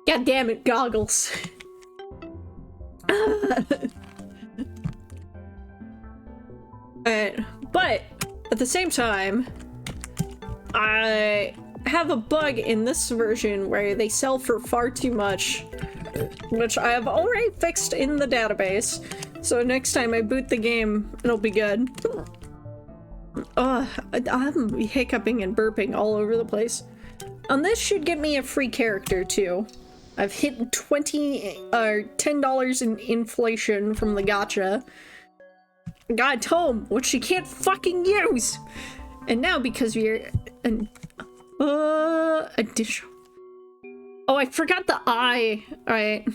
God damn it, goggles. But at the same time, I have a bug in this version where they sell for far too much, which I have already fixed in the database. So next time I boot the game, it'll be good. I'm hiccuping and burping all over the place. And this should get me a free character too. I've hit $10 in inflation from the gacha. Got home, which she can't fucking use. And now because you're an additional. Oh, I forgot the I. Alright.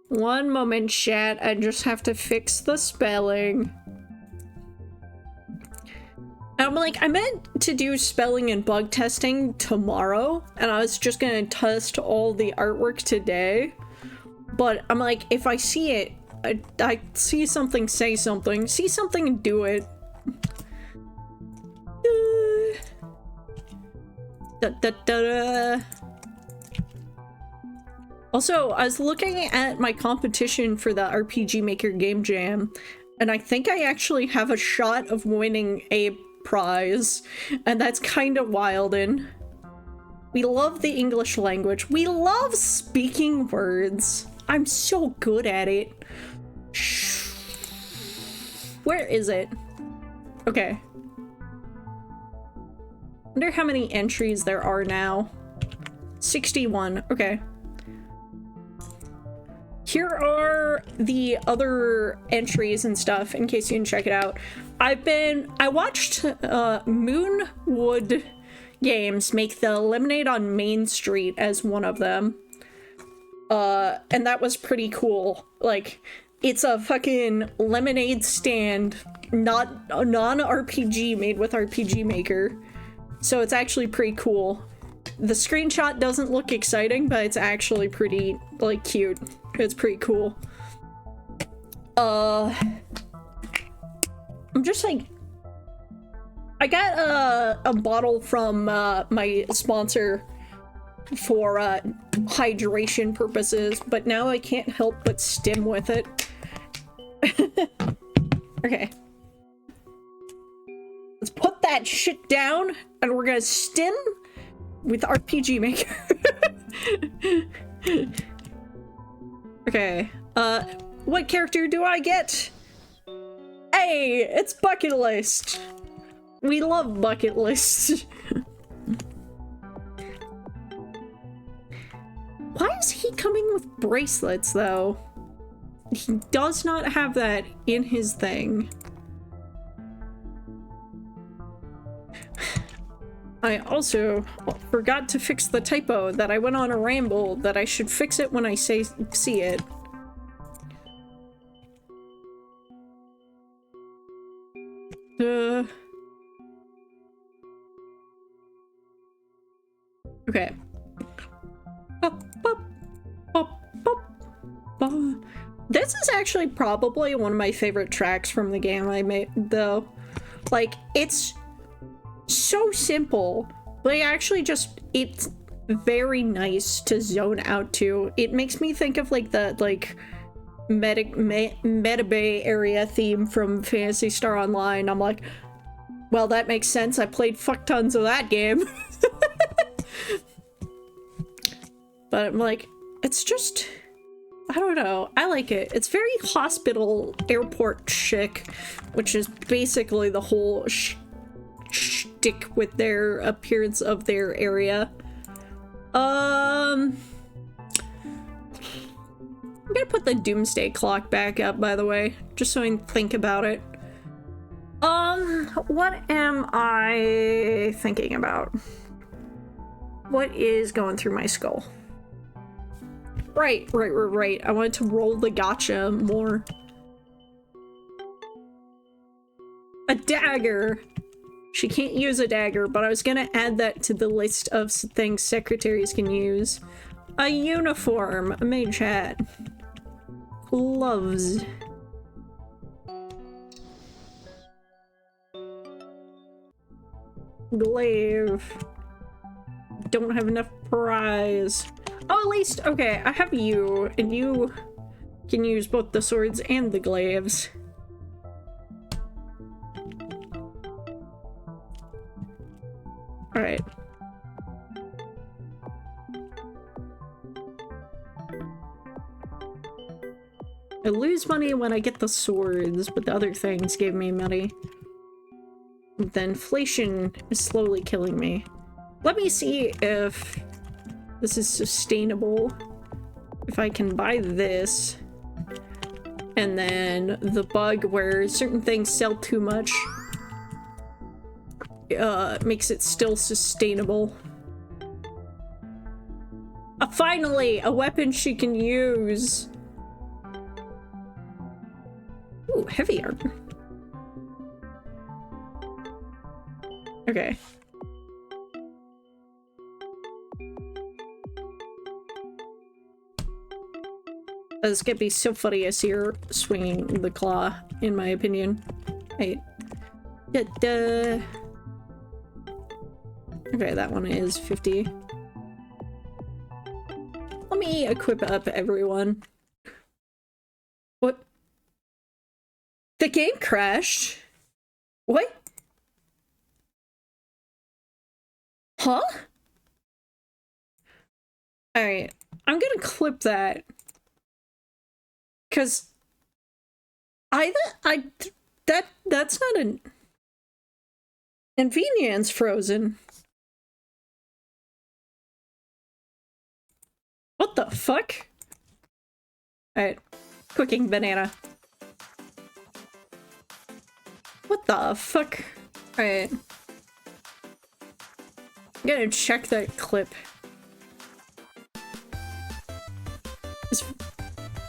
One moment, chat. I just have to fix the spelling. I'm like, I meant to do spelling and bug testing tomorrow, and I was just gonna test all the artwork today. But I'm like, if I see it, I see something, say something. See something and do it. Also, I was looking at my competition for the RPG Maker Game Jam, and I think I actually have a shot of winning a prize, and that's kind of wildin'. We love the English language. We love speaking words. I'm so good at it. Where is it? Okay. Wonder how many entries there are now. 61. Okay. Here are the other entries and stuff in case you can check it out. I watched Moonwood Games make the lemonade on Main Street as one of them. And that was pretty cool. Like, it's a fucking lemonade stand, not a non-RPG made with RPG Maker. So it's actually pretty cool. The screenshot doesn't look exciting, but it's actually pretty, like, cute. It's pretty cool. I'm just like, I got a bottle from my sponsor for hydration purposes, but now I can't help but stim with it. Okay. Let's put that shit down, and we're gonna stim with RPG Maker. Okay, what character do I get? Hey, it's Bucket List. We love Bucket Lists. Why is he coming with bracelets, though? He does not have that in his thing. I also forgot to fix the typo that I went on a ramble that I should fix it when I see it. Okay. This is actually probably one of my favorite tracks from the game I made, though. Like, it's so simple, Like, actually just, it's very nice to zone out to. It makes me think of, like, the, like, Meta Bay area theme from Phantasy Star Online. I'm like, well, that makes sense. I played fuck tons of that game. But I'm like, it's just, I don't know. I like it. It's very hospital airport chic, which is basically the whole shtick with their appearance of their area. I'm gonna put the doomsday clock back up, by the way, just so I can think about it. What am I thinking about? What is going through my skull? Right. I wanted to roll the gotcha more. A dagger! She can't use a dagger, but I was gonna add that to the list of things secretaries can use. A uniform, a mage hat, gloves. Glaive. Don't have enough prize. Oh, at least, okay, I have you, and you can use both the swords and the glaives. Alright. I lose money when I get the swords, but the other things gave me money. The inflation is slowly killing me. Let me see if this is sustainable. If I can buy this. And then the bug where certain things sell too much makes it still sustainable. Finally, a weapon she can use. Ooh, heavy armor. Okay. It's gonna be so funny I see her swinging the claw, in my opinion. Hey. Okay, that one is 50. Let me equip up everyone. What? The game crashed? What? Huh? Alright, I'm gonna clip that. Cause that's not an convenience frozen. What the fuck? Alright, cooking banana. What the fuck? Alright. I'm gonna check that clip.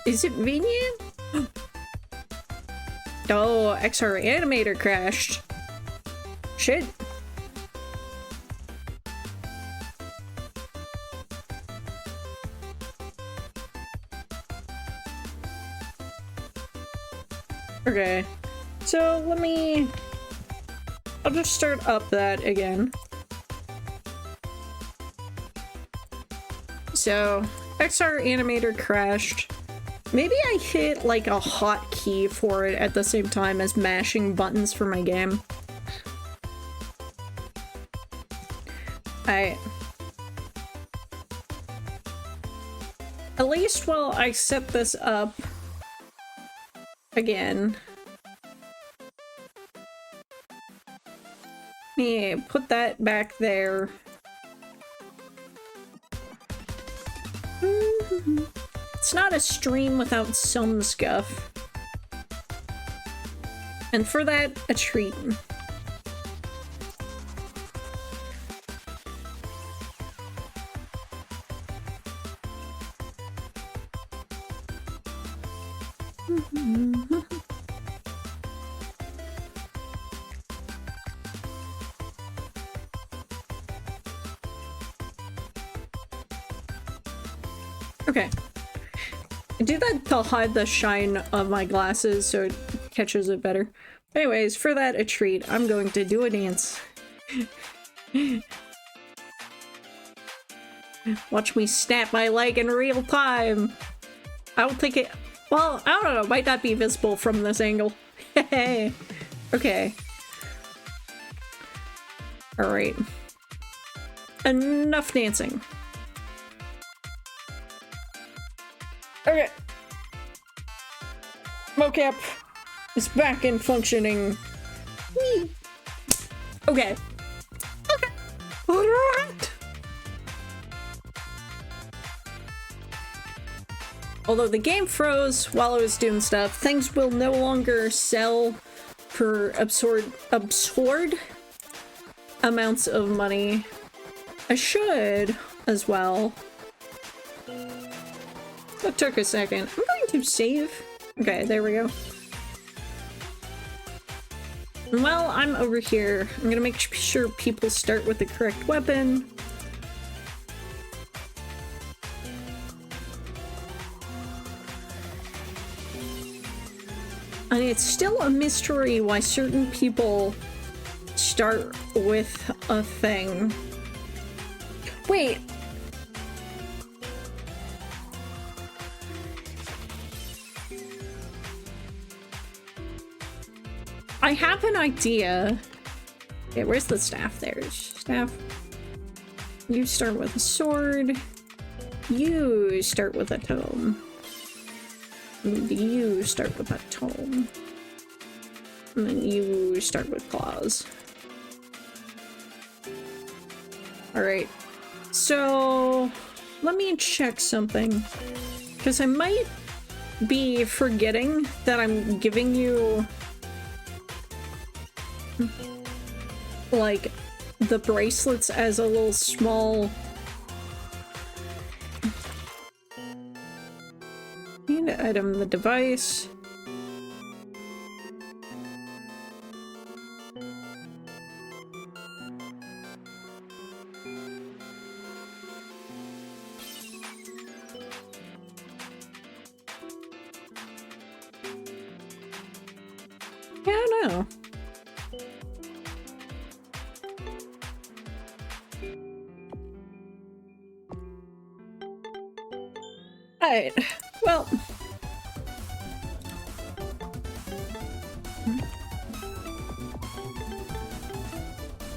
Is it convenient? Oh, XR animator crashed. Shit. Okay. So let me... I'll just start up that again. So, XR animator crashed. Maybe I hit like a hotkey for it at the same time as mashing buttons for my game. At least while I set this up again. Yeah, put that back there. It's not a stream without some scuff. And for that, a treat. Okay. I do that to hide the shine of my glasses so it catches it better. Anyways, for that a treat, I'm going to do a dance. Watch me snap my leg in real time. I don't think it... Well, I don't know. It might not be visible from this angle. Hey. Okay. Alright. Enough dancing. Okay. Mocap is back in functioning. Whee! Okay. Okay. Alright. Although the game froze while I was doing stuff, things will no longer sell for absurd amounts of money. I should as well. That took a second. I'm going to save. Okay, there we go. Well, I'm over here. I'm gonna make sure people start with the correct weapon. And it's still a mystery why certain people start with a thing. Wait. I have an idea. Okay, where's the staff? There's staff. You start with a sword. You start with a tome. You start with a tome. And then you start with claws. Alright. So, let me check something. Because I might be forgetting that I'm giving you... like, the bracelets as a little small... Need to item the device. Yeah, I don't know. Alright, well...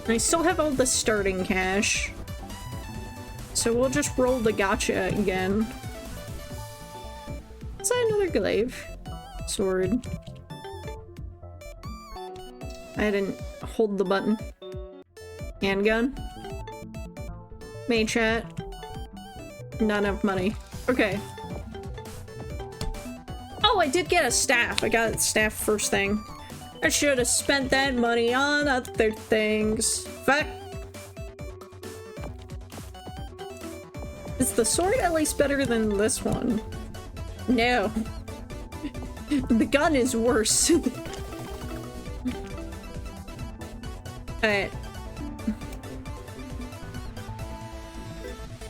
I still have all the starting cash. So we'll just roll the gotcha again. Is that another glaive? Sword. I didn't hold the button. Handgun. Mage chat. Not enough money. Okay. Oh, I did get a staff. I got a staff first thing. I should have spent that money on other things. Fuck. Is the sword at least better than this one? No. The gun is worse. Alright.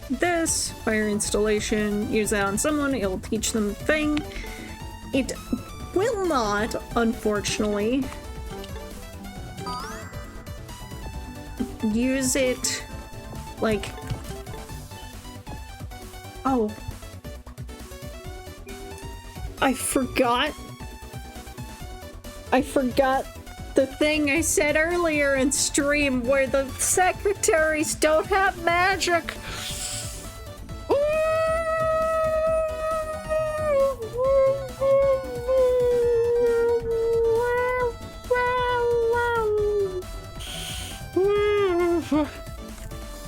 This fire installation, use that on someone, it'll teach them the thing. It will not, unfortunately, use it like... Oh. I forgot the thing I said earlier in stream where the secretaries don't have magic.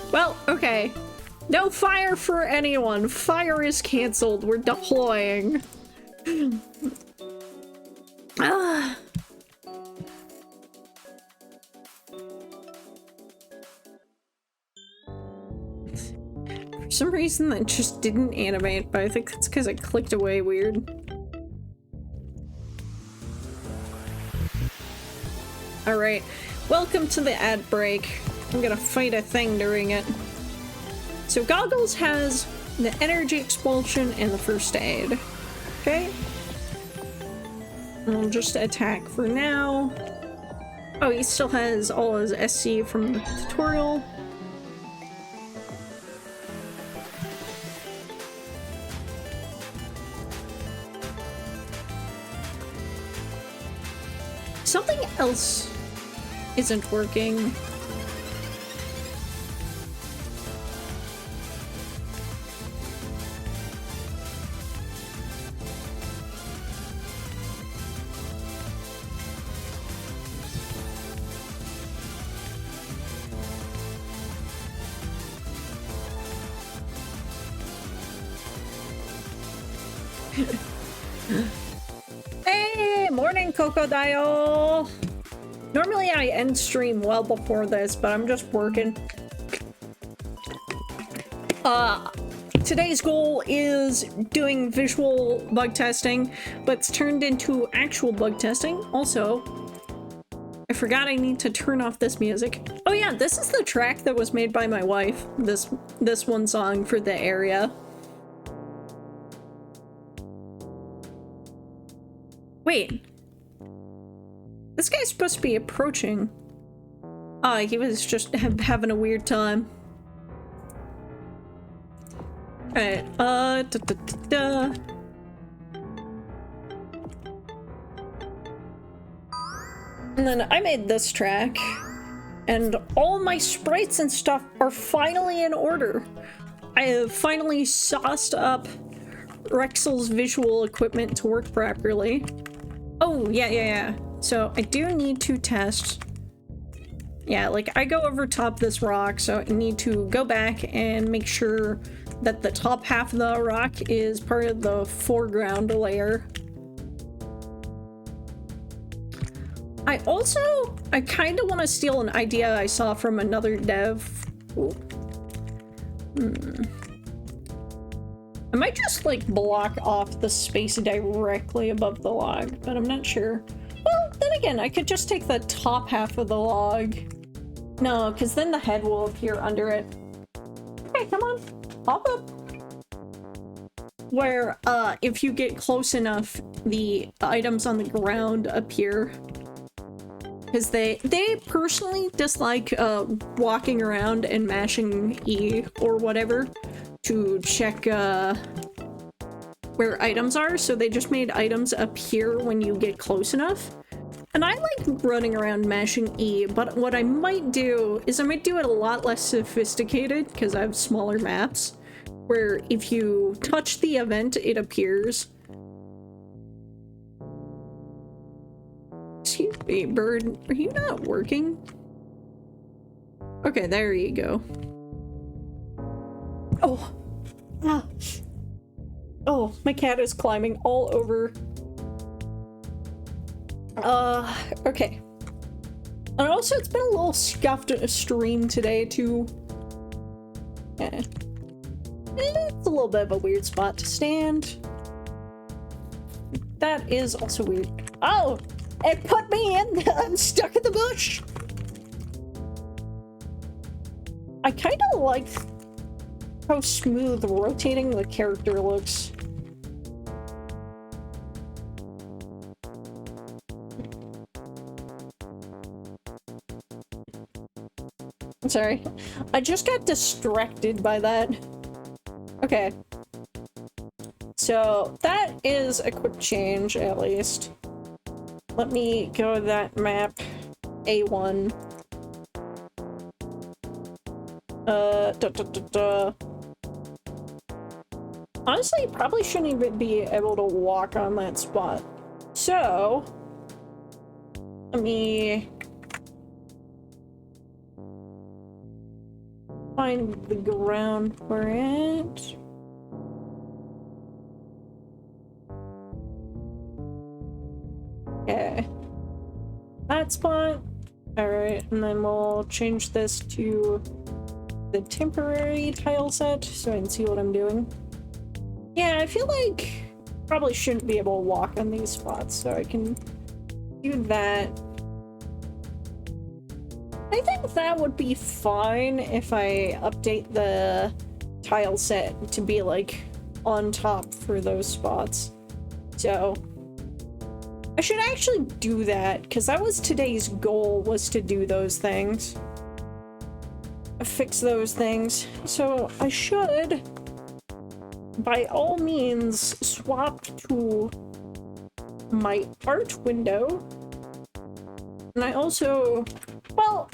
Well, okay. No fire for anyone. Fire is cancelled. We're deploying. For some reason that just didn't animate, but I think that's because it clicked away weird. Alright, welcome to the ad break. I'm gonna fight a thing during it. So Goggles has the energy expulsion and the first aid. Okay? I'll just attack for now. Oh, he still has all his SC from the tutorial. Something else isn't working. Hey, morning, Crocodile. Normally I end stream well before this, but I'm just working. Today's goal is doing visual bug testing, but it's turned into actual bug testing. Also, I forgot I need to turn off this music. Oh yeah, this is the track that was made by my wife. This one song for the area. Wait. This guy's supposed to be approaching. Oh, he was just having a weird time. Alright, And then I made this track, and all my sprites and stuff are finally in order. I have finally sauced up Rexel's visual equipment to work properly. Oh, yeah. So I do need to test. Yeah, like I go over top this rock, so I need to go back and make sure that the top half of the rock is part of the foreground layer. I kind of want to steal an idea I saw from another dev. I might just like block off the space directly above the log, but I'm not sure. Well, then again, I could just take the top half of the log. No, because then the head will appear under it. Okay, come on, pop up. Where, if you get close enough, the items on the ground appear. Because they personally dislike, walking around and mashing E or whatever to check, where items are, so they just made items appear when you get close enough. And I like running around mashing E, but what I might do is I might do it a lot less sophisticated, because I have smaller maps, where if you touch the event, it appears. Excuse me, bird, are you not working? Okay, there you go. Oh. Ah. Oh, my cat is climbing all over. Okay. And also, it's been a little scuffed stream today, too. Yeah. It's a little bit of a weird spot to stand. That is also weird. Oh! It put me in! I'm stuck in the bush! I kind of like how smooth rotating the character looks. I'm sorry. I just got distracted by that. Okay. So, that is a quick change, at least. Let me go to that map. A1. Honestly, you probably shouldn't even be able to walk on that spot. So, let me find the ground we're at. Okay. That spot. Alright, and then we'll change this to the temporary tile set so I can see what I'm doing. Yeah, I feel like probably shouldn't be able to walk on these spots, so I can do that. I think that would be fine if I update the tile set to be like on top for those spots. So I should actually do that, because that was today's goal, was to do those things. Fix those things. So I should, by all means, swap to my art window And I also, well,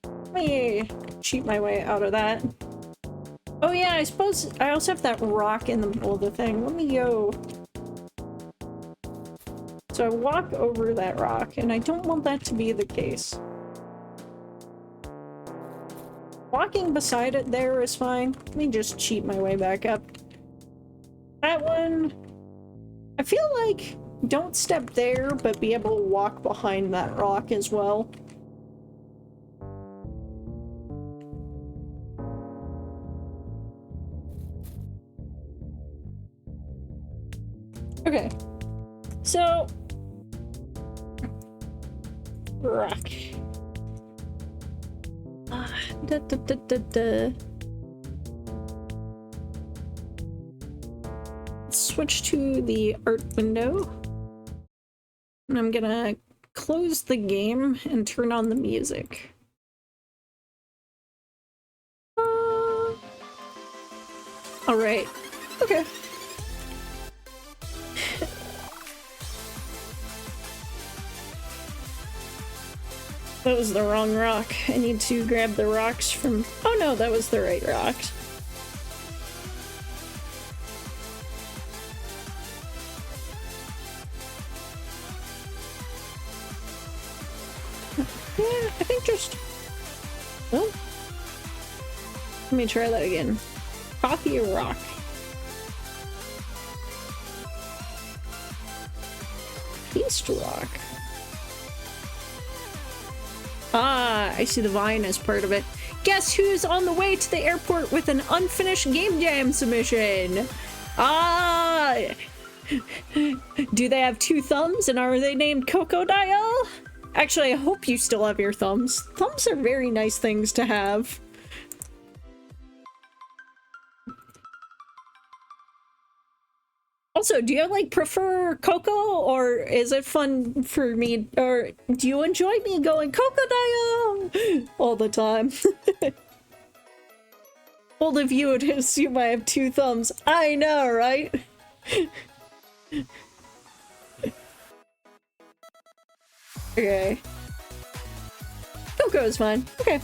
let me cheat my way out of that. Oh yeah, I suppose I also have that rock in the middle of the thing. Let me go. So I walk over that rock, and I don't want that to be the case. Walking beside it there is fine. Let me just cheat my way back up. That one, I feel like don't step there, but be able to walk behind that rock as well. Okay, so rock. Da, da, da, da, da. Switch to the art window. And I'm gonna close the game and turn on the music. Alright. Okay. That was the wrong rock. I need to grab the rocks from... Oh no, that was the right rocks. Yeah, I think just... Oh. Let me try that again. Coffee or rock? East rock. Ah, I see the vine as part of it. Guess who's on the way to the airport with an unfinished game jam submission? Ah! Do they have 2 thumbs and are they named Crocodile? Actually, I hope you still have your thumbs. Thumbs are very nice things to have. Also, do you like prefer Coco, or is it fun for me, or do you enjoy me going Crocodile all the time? Bold of you to assume I have 2 thumbs. I know, right? Okay. Coco is fine. Okay.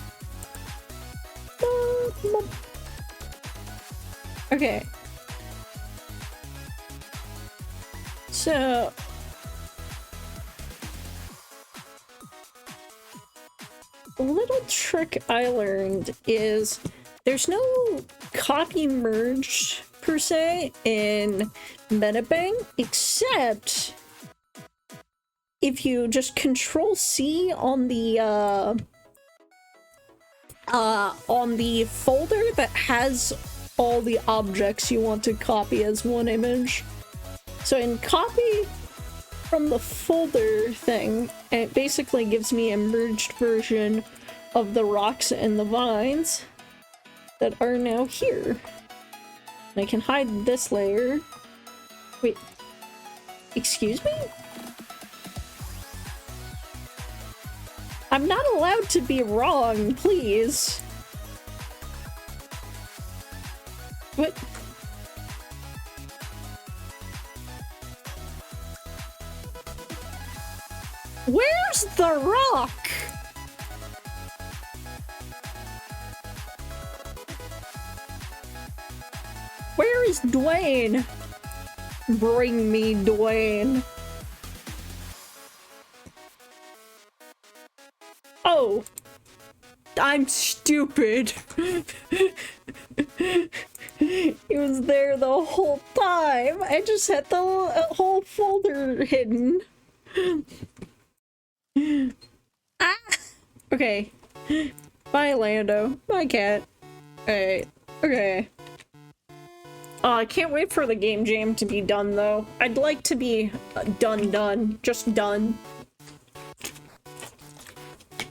Okay. So... a little trick I learned is there's no copy merge per se in Metabang, except if you just Control C on the folder that has all the objects you want to copy as one image. So in copy from the folder thing, it basically gives me a merged version of the rocks and the vines that are now here. And I can hide this layer. Wait, excuse me? I'm not allowed to be wrong, please. What? Where's the rock? Where is Dwayne? Bring me Dwayne. Oh, I'm stupid. He was there the whole time. I just had the whole folder hidden. Ah! Okay. Bye, Lando. Bye, cat. Alright. Okay. I can't wait for the game jam to be done, though. I'd like to be done. Just done.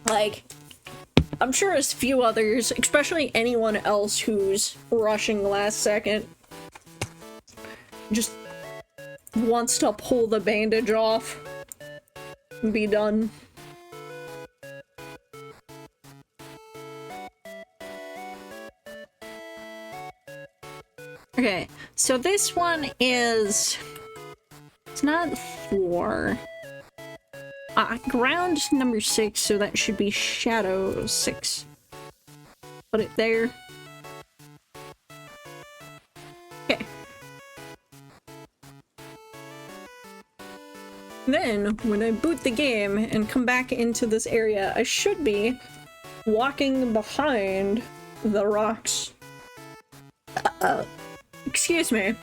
Like, I'm sure there's a few others, especially anyone else who's rushing last second, just wants to pull the bandage off and be done. Okay, so this one is... it's not 4. Ground number 6, so that should be shadow 6. Put it there. Okay. Then, when I boot the game and come back into this area, I should be walking behind the rocks. Excuse me.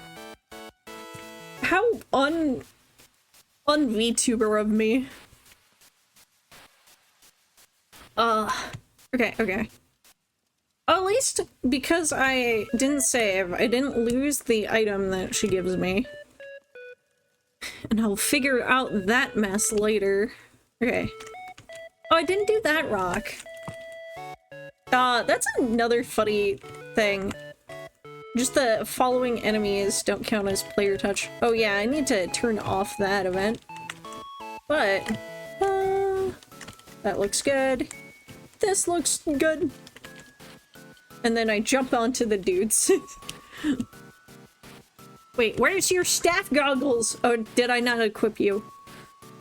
How un-VTuber of me. Okay. At least because I didn't save, I didn't lose the item that she gives me. And I'll figure out that mess later. Okay. Oh, I didn't do that rock. That's another funny thing. Just the following enemies don't count as player touch. Oh yeah, I need to turn off that event. But, that looks good. This looks good. And then I jump onto the dudes. Wait, where's your staff goggles? Oh, did I not equip you?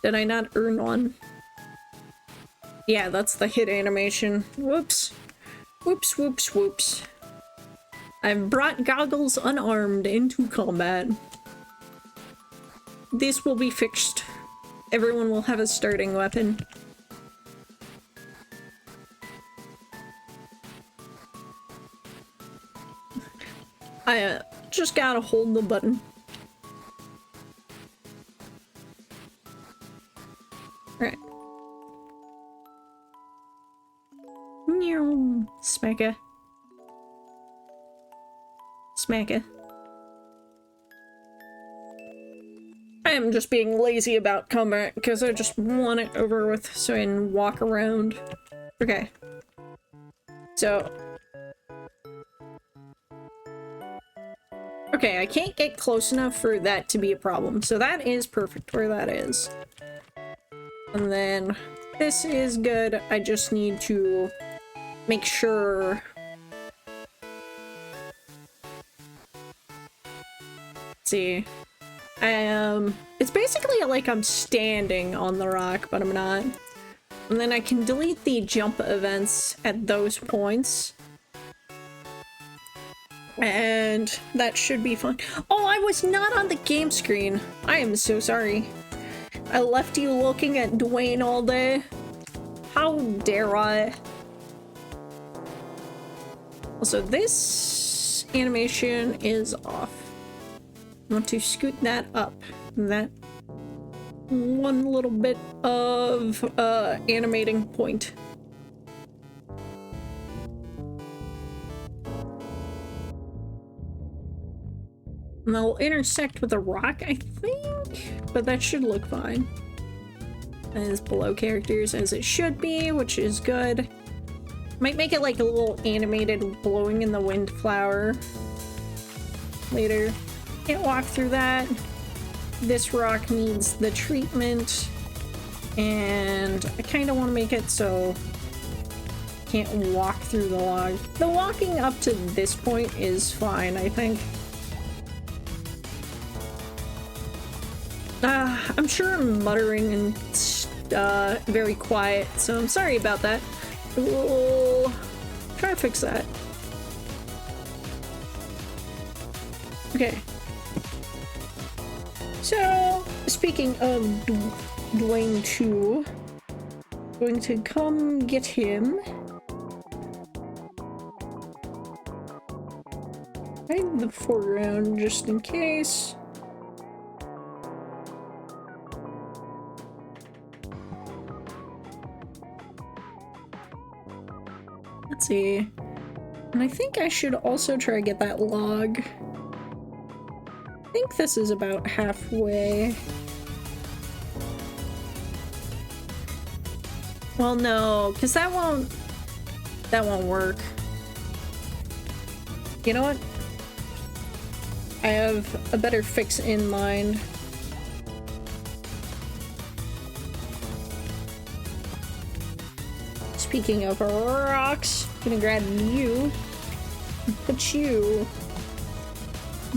Did I not earn one? Yeah, that's the hit animation. Whoops. Whoops, whoops, whoops. I've brought goggles unarmed into combat. This will be fixed. Everyone will have a starting weapon. I just gotta hold the button. Alright. Smacka. Smacka. I am just being lazy about combat because I just want it over with so I can walk around. Okay. So. Okay, I can't get close enough for that to be a problem. So that is perfect where that is. And then this is good. I just need to make sure. Let's see. It's basically like I'm standing on the rock, but I'm not. And then I can delete the jump events at those points. And that should be fun. Oh, I was not on the game screen. I am so sorry. I left you looking at Dwayne all day. How dare I? Also, this animation is off. I want to scoot that up. That one little bit of animating point. And they'll intersect with a rock, I think, but that should look fine. As below characters as it should be, which is good. Might make it like a little animated blowing in the wind flower later. Can't walk through that. This rock needs the treatment, and I kind of want to make it so I can't walk through the log. The walking up to this point is fine, I think. I'm sure I'm muttering and very quiet, so I'm sorry about that. We'll try to fix that. Okay. So, speaking of Dwayne 2, going to come get him. Hide the foreground just in case. Let's see. And I think I should also try to get that log. I think this is about halfway. Well, no, because that won't work. You know what? I have a better fix in mind. Speaking of rocks, I'm gonna grab you and put you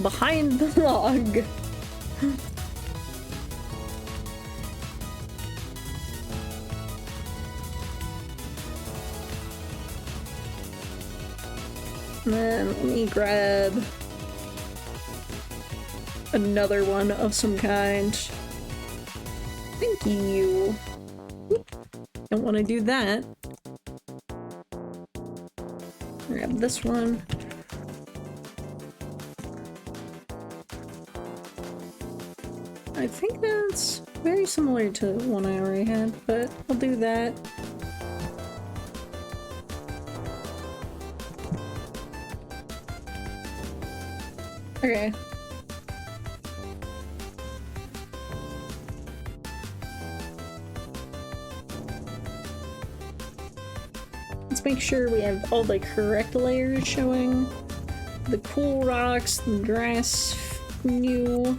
behind the log. And then let me grab another one of some kind. Thank you. Don't want to do that. Grab this one. I think that's very similar to one I already had, but I'll do that. Okay. Let's make sure we have all the correct layers showing. The cool rocks, the grass, new.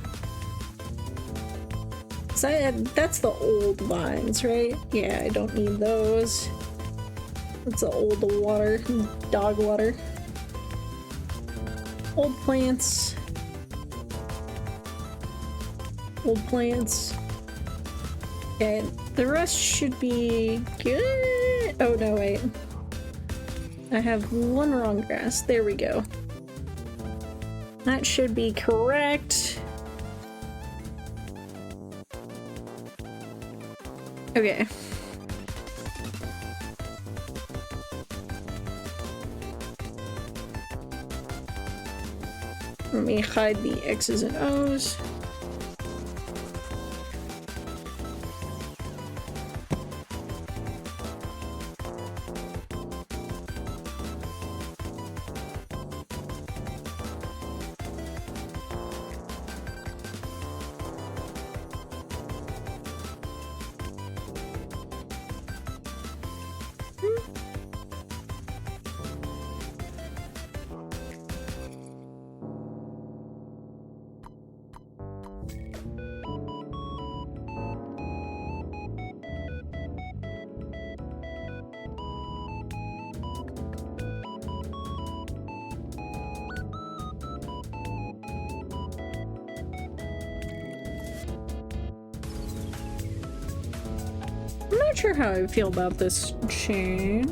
That's the old vines, right? Yeah, I don't need those. That's the old water, dog water. Old plants. Old plants. And the rest should be good. Oh no, wait. I have one wrong grass. There we go. That should be correct. Okay. Let me hide the X's and O's. I'm not sure how I feel about this change.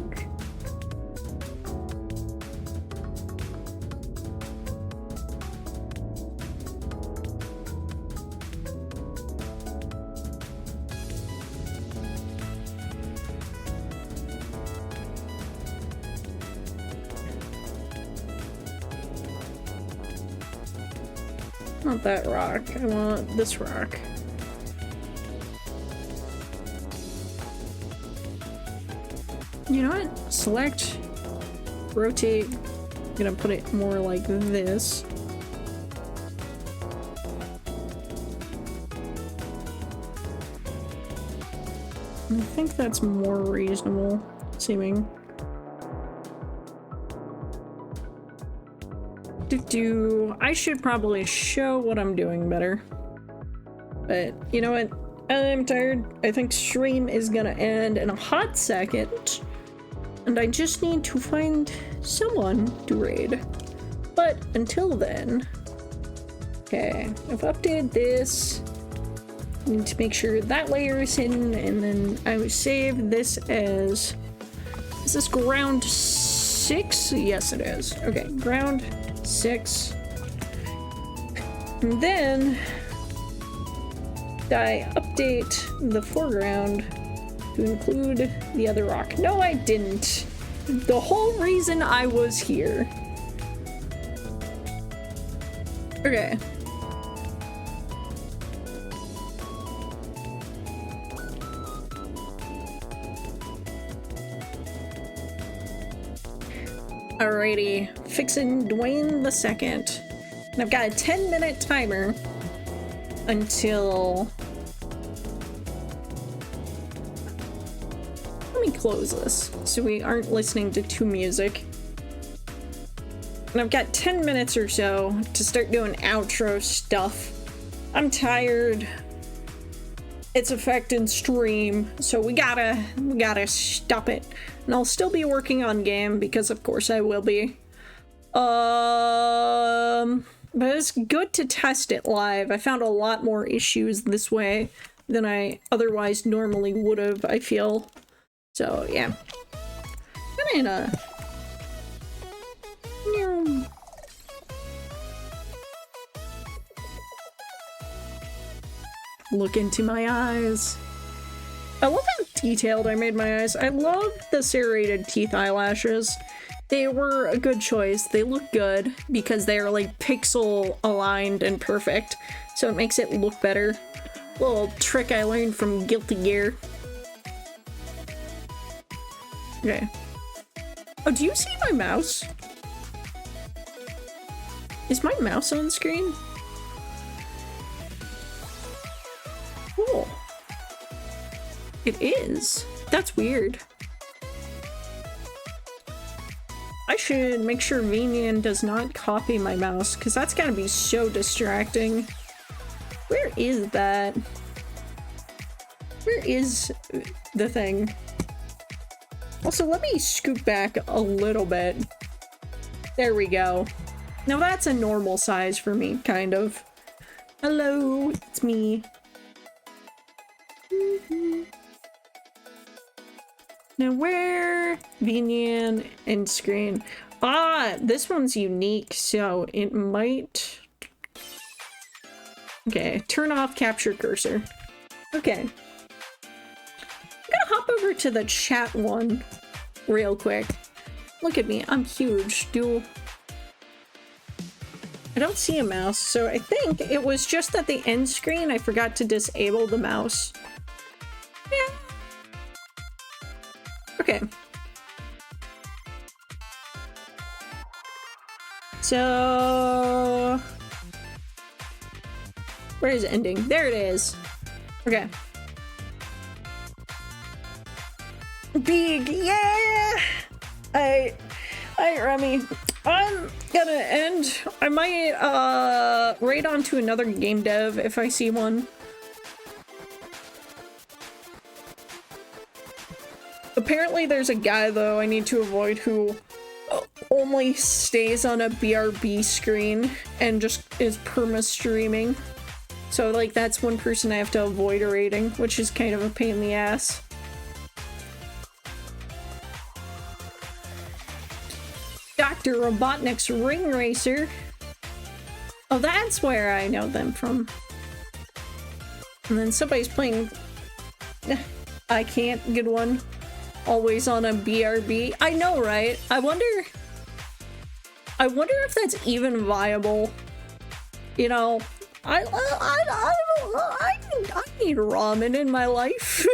Not that rock. I want this rock. You know what? Select, rotate. I'm gonna put it more like this. I think that's more reasonable seeming. I should probably show what I'm doing better. But you know what? I'm tired. I think stream is gonna end in a hot second. And I just need to find someone to raid. But until then... Okay, I've updated this. I need to make sure that layer is hidden, and then I will save this as... Is this ground 6? Yes, it is. Okay, ground 6. And then... I update the foreground to include the other rock. No, I didn't. The whole reason I was here. Okay. Alrighty, fixin' Dwayne the Second. And I've got a 10-minute timer until... Let me close this so we aren't listening to two music. And I've got 10 minutes or so to start doing outro stuff. I'm tired. It's affecting stream, so we gotta stop it. And I'll still be working on game because of course I will be. But it's good to test it live. I found a lot more issues this way than I otherwise normally would have, I feel. So, yeah. I'm gonna... Look into my eyes. I love how detailed I made my eyes. I love the serrated teeth eyelashes. They were a good choice. They look good because they're like pixel aligned and perfect. So it makes it look better. Little trick I learned from Guilty Gear. Okay. Oh, do you see my mouse? Is my mouse on screen? Cool. It is. That's weird. I should make sure Vinian does not copy my mouse, because that's gonna be so distracting. Where is that? Where is the thing? Also, let me scoot back a little bit. There we go. Now that's a normal size for me, kind of. Hello, it's me. Now where? Vinian and screen. Ah, this one's unique, so it might... Okay, turn off capture cursor. Okay. I'm gonna hop over to the chat one real quick. Look at me, I'm huge. I don't see a mouse, so I think it was just at the end screen I forgot to disable the mouse. Yeah. Okay. So... where is it ending? There it is. Okay. Big, yeah! Alright, Remy. I'm gonna end. I might, raid on to another game dev if I see one. Apparently there's a guy, though, I need to avoid who only stays on a BRB screen and just is perma-streaming. So, like, that's one person I have to avoid raiding, which is kind of a pain in the ass. Dr. Robotnik's Ring Racer. Oh, that's where I know them from. And then somebody's playing... I can't get one. Always on a BRB. I know, right? I wonder if that's even viable. You know, I need ramen in my life.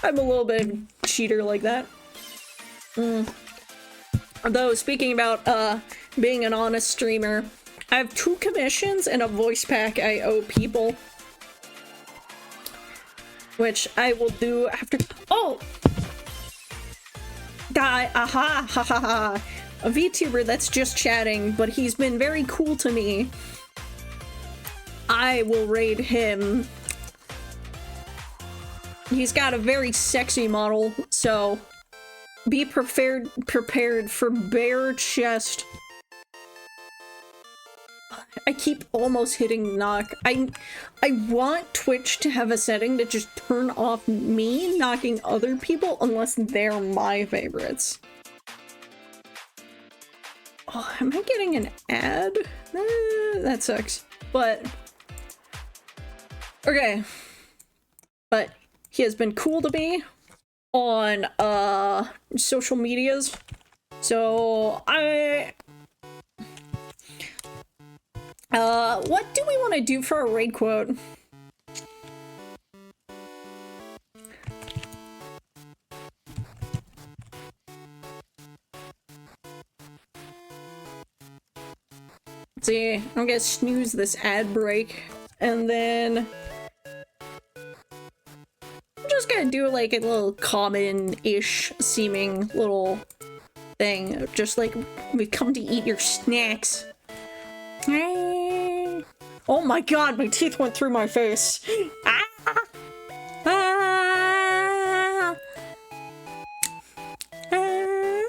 I'm a little bit cheater like that. Though, speaking about being an honest streamer, I have 2 commissions and a voice pack I owe people. Which I will do after- oh! Guy, aha, ha ha ha. A VTuber that's just chatting, but he's been very cool to me. I will raid him. He's got a very sexy model, so be prepared for bare chest. I keep almost hitting knock. I want Twitch to have a setting to just turn off me knocking other people unless they're my favorites. Oh, am I getting an ad? That sucks. But okay. But he has been cool to me on social medias. So what do we want to do for a raid quote? Let's see, I'm gonna snooze this ad break, and then I'm just gonna do like a little common-ish seeming little thing, just like we've come to eat your snacks. Oh my god, my teeth went through my face. Ah! Ah! Ah!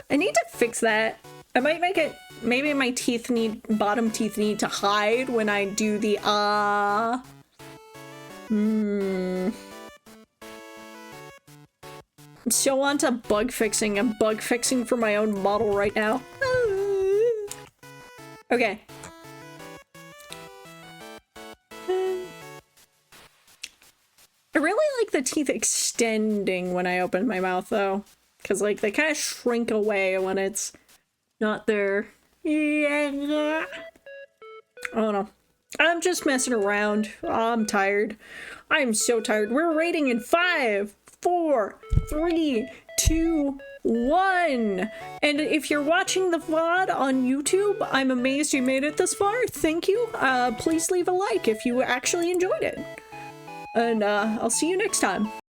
I need to fix that. I might make it, maybe my teeth need, bottom teeth need to hide when I do the I'm so onto bug fixing. I'm bug fixing for my own model right now. Okay. I really like the teeth extending when I open my mouth, though. Because, like, they kind of shrink away when it's not there. Yeah. I don't know. I'm just messing around. I'm tired. I'm so tired. We're rating in 5, 4, 3, 2, 1. And if you're watching the VOD on YouTube, I'm amazed you made it this far. Thank you. Please leave a like if you actually enjoyed it. And I'll see you next time.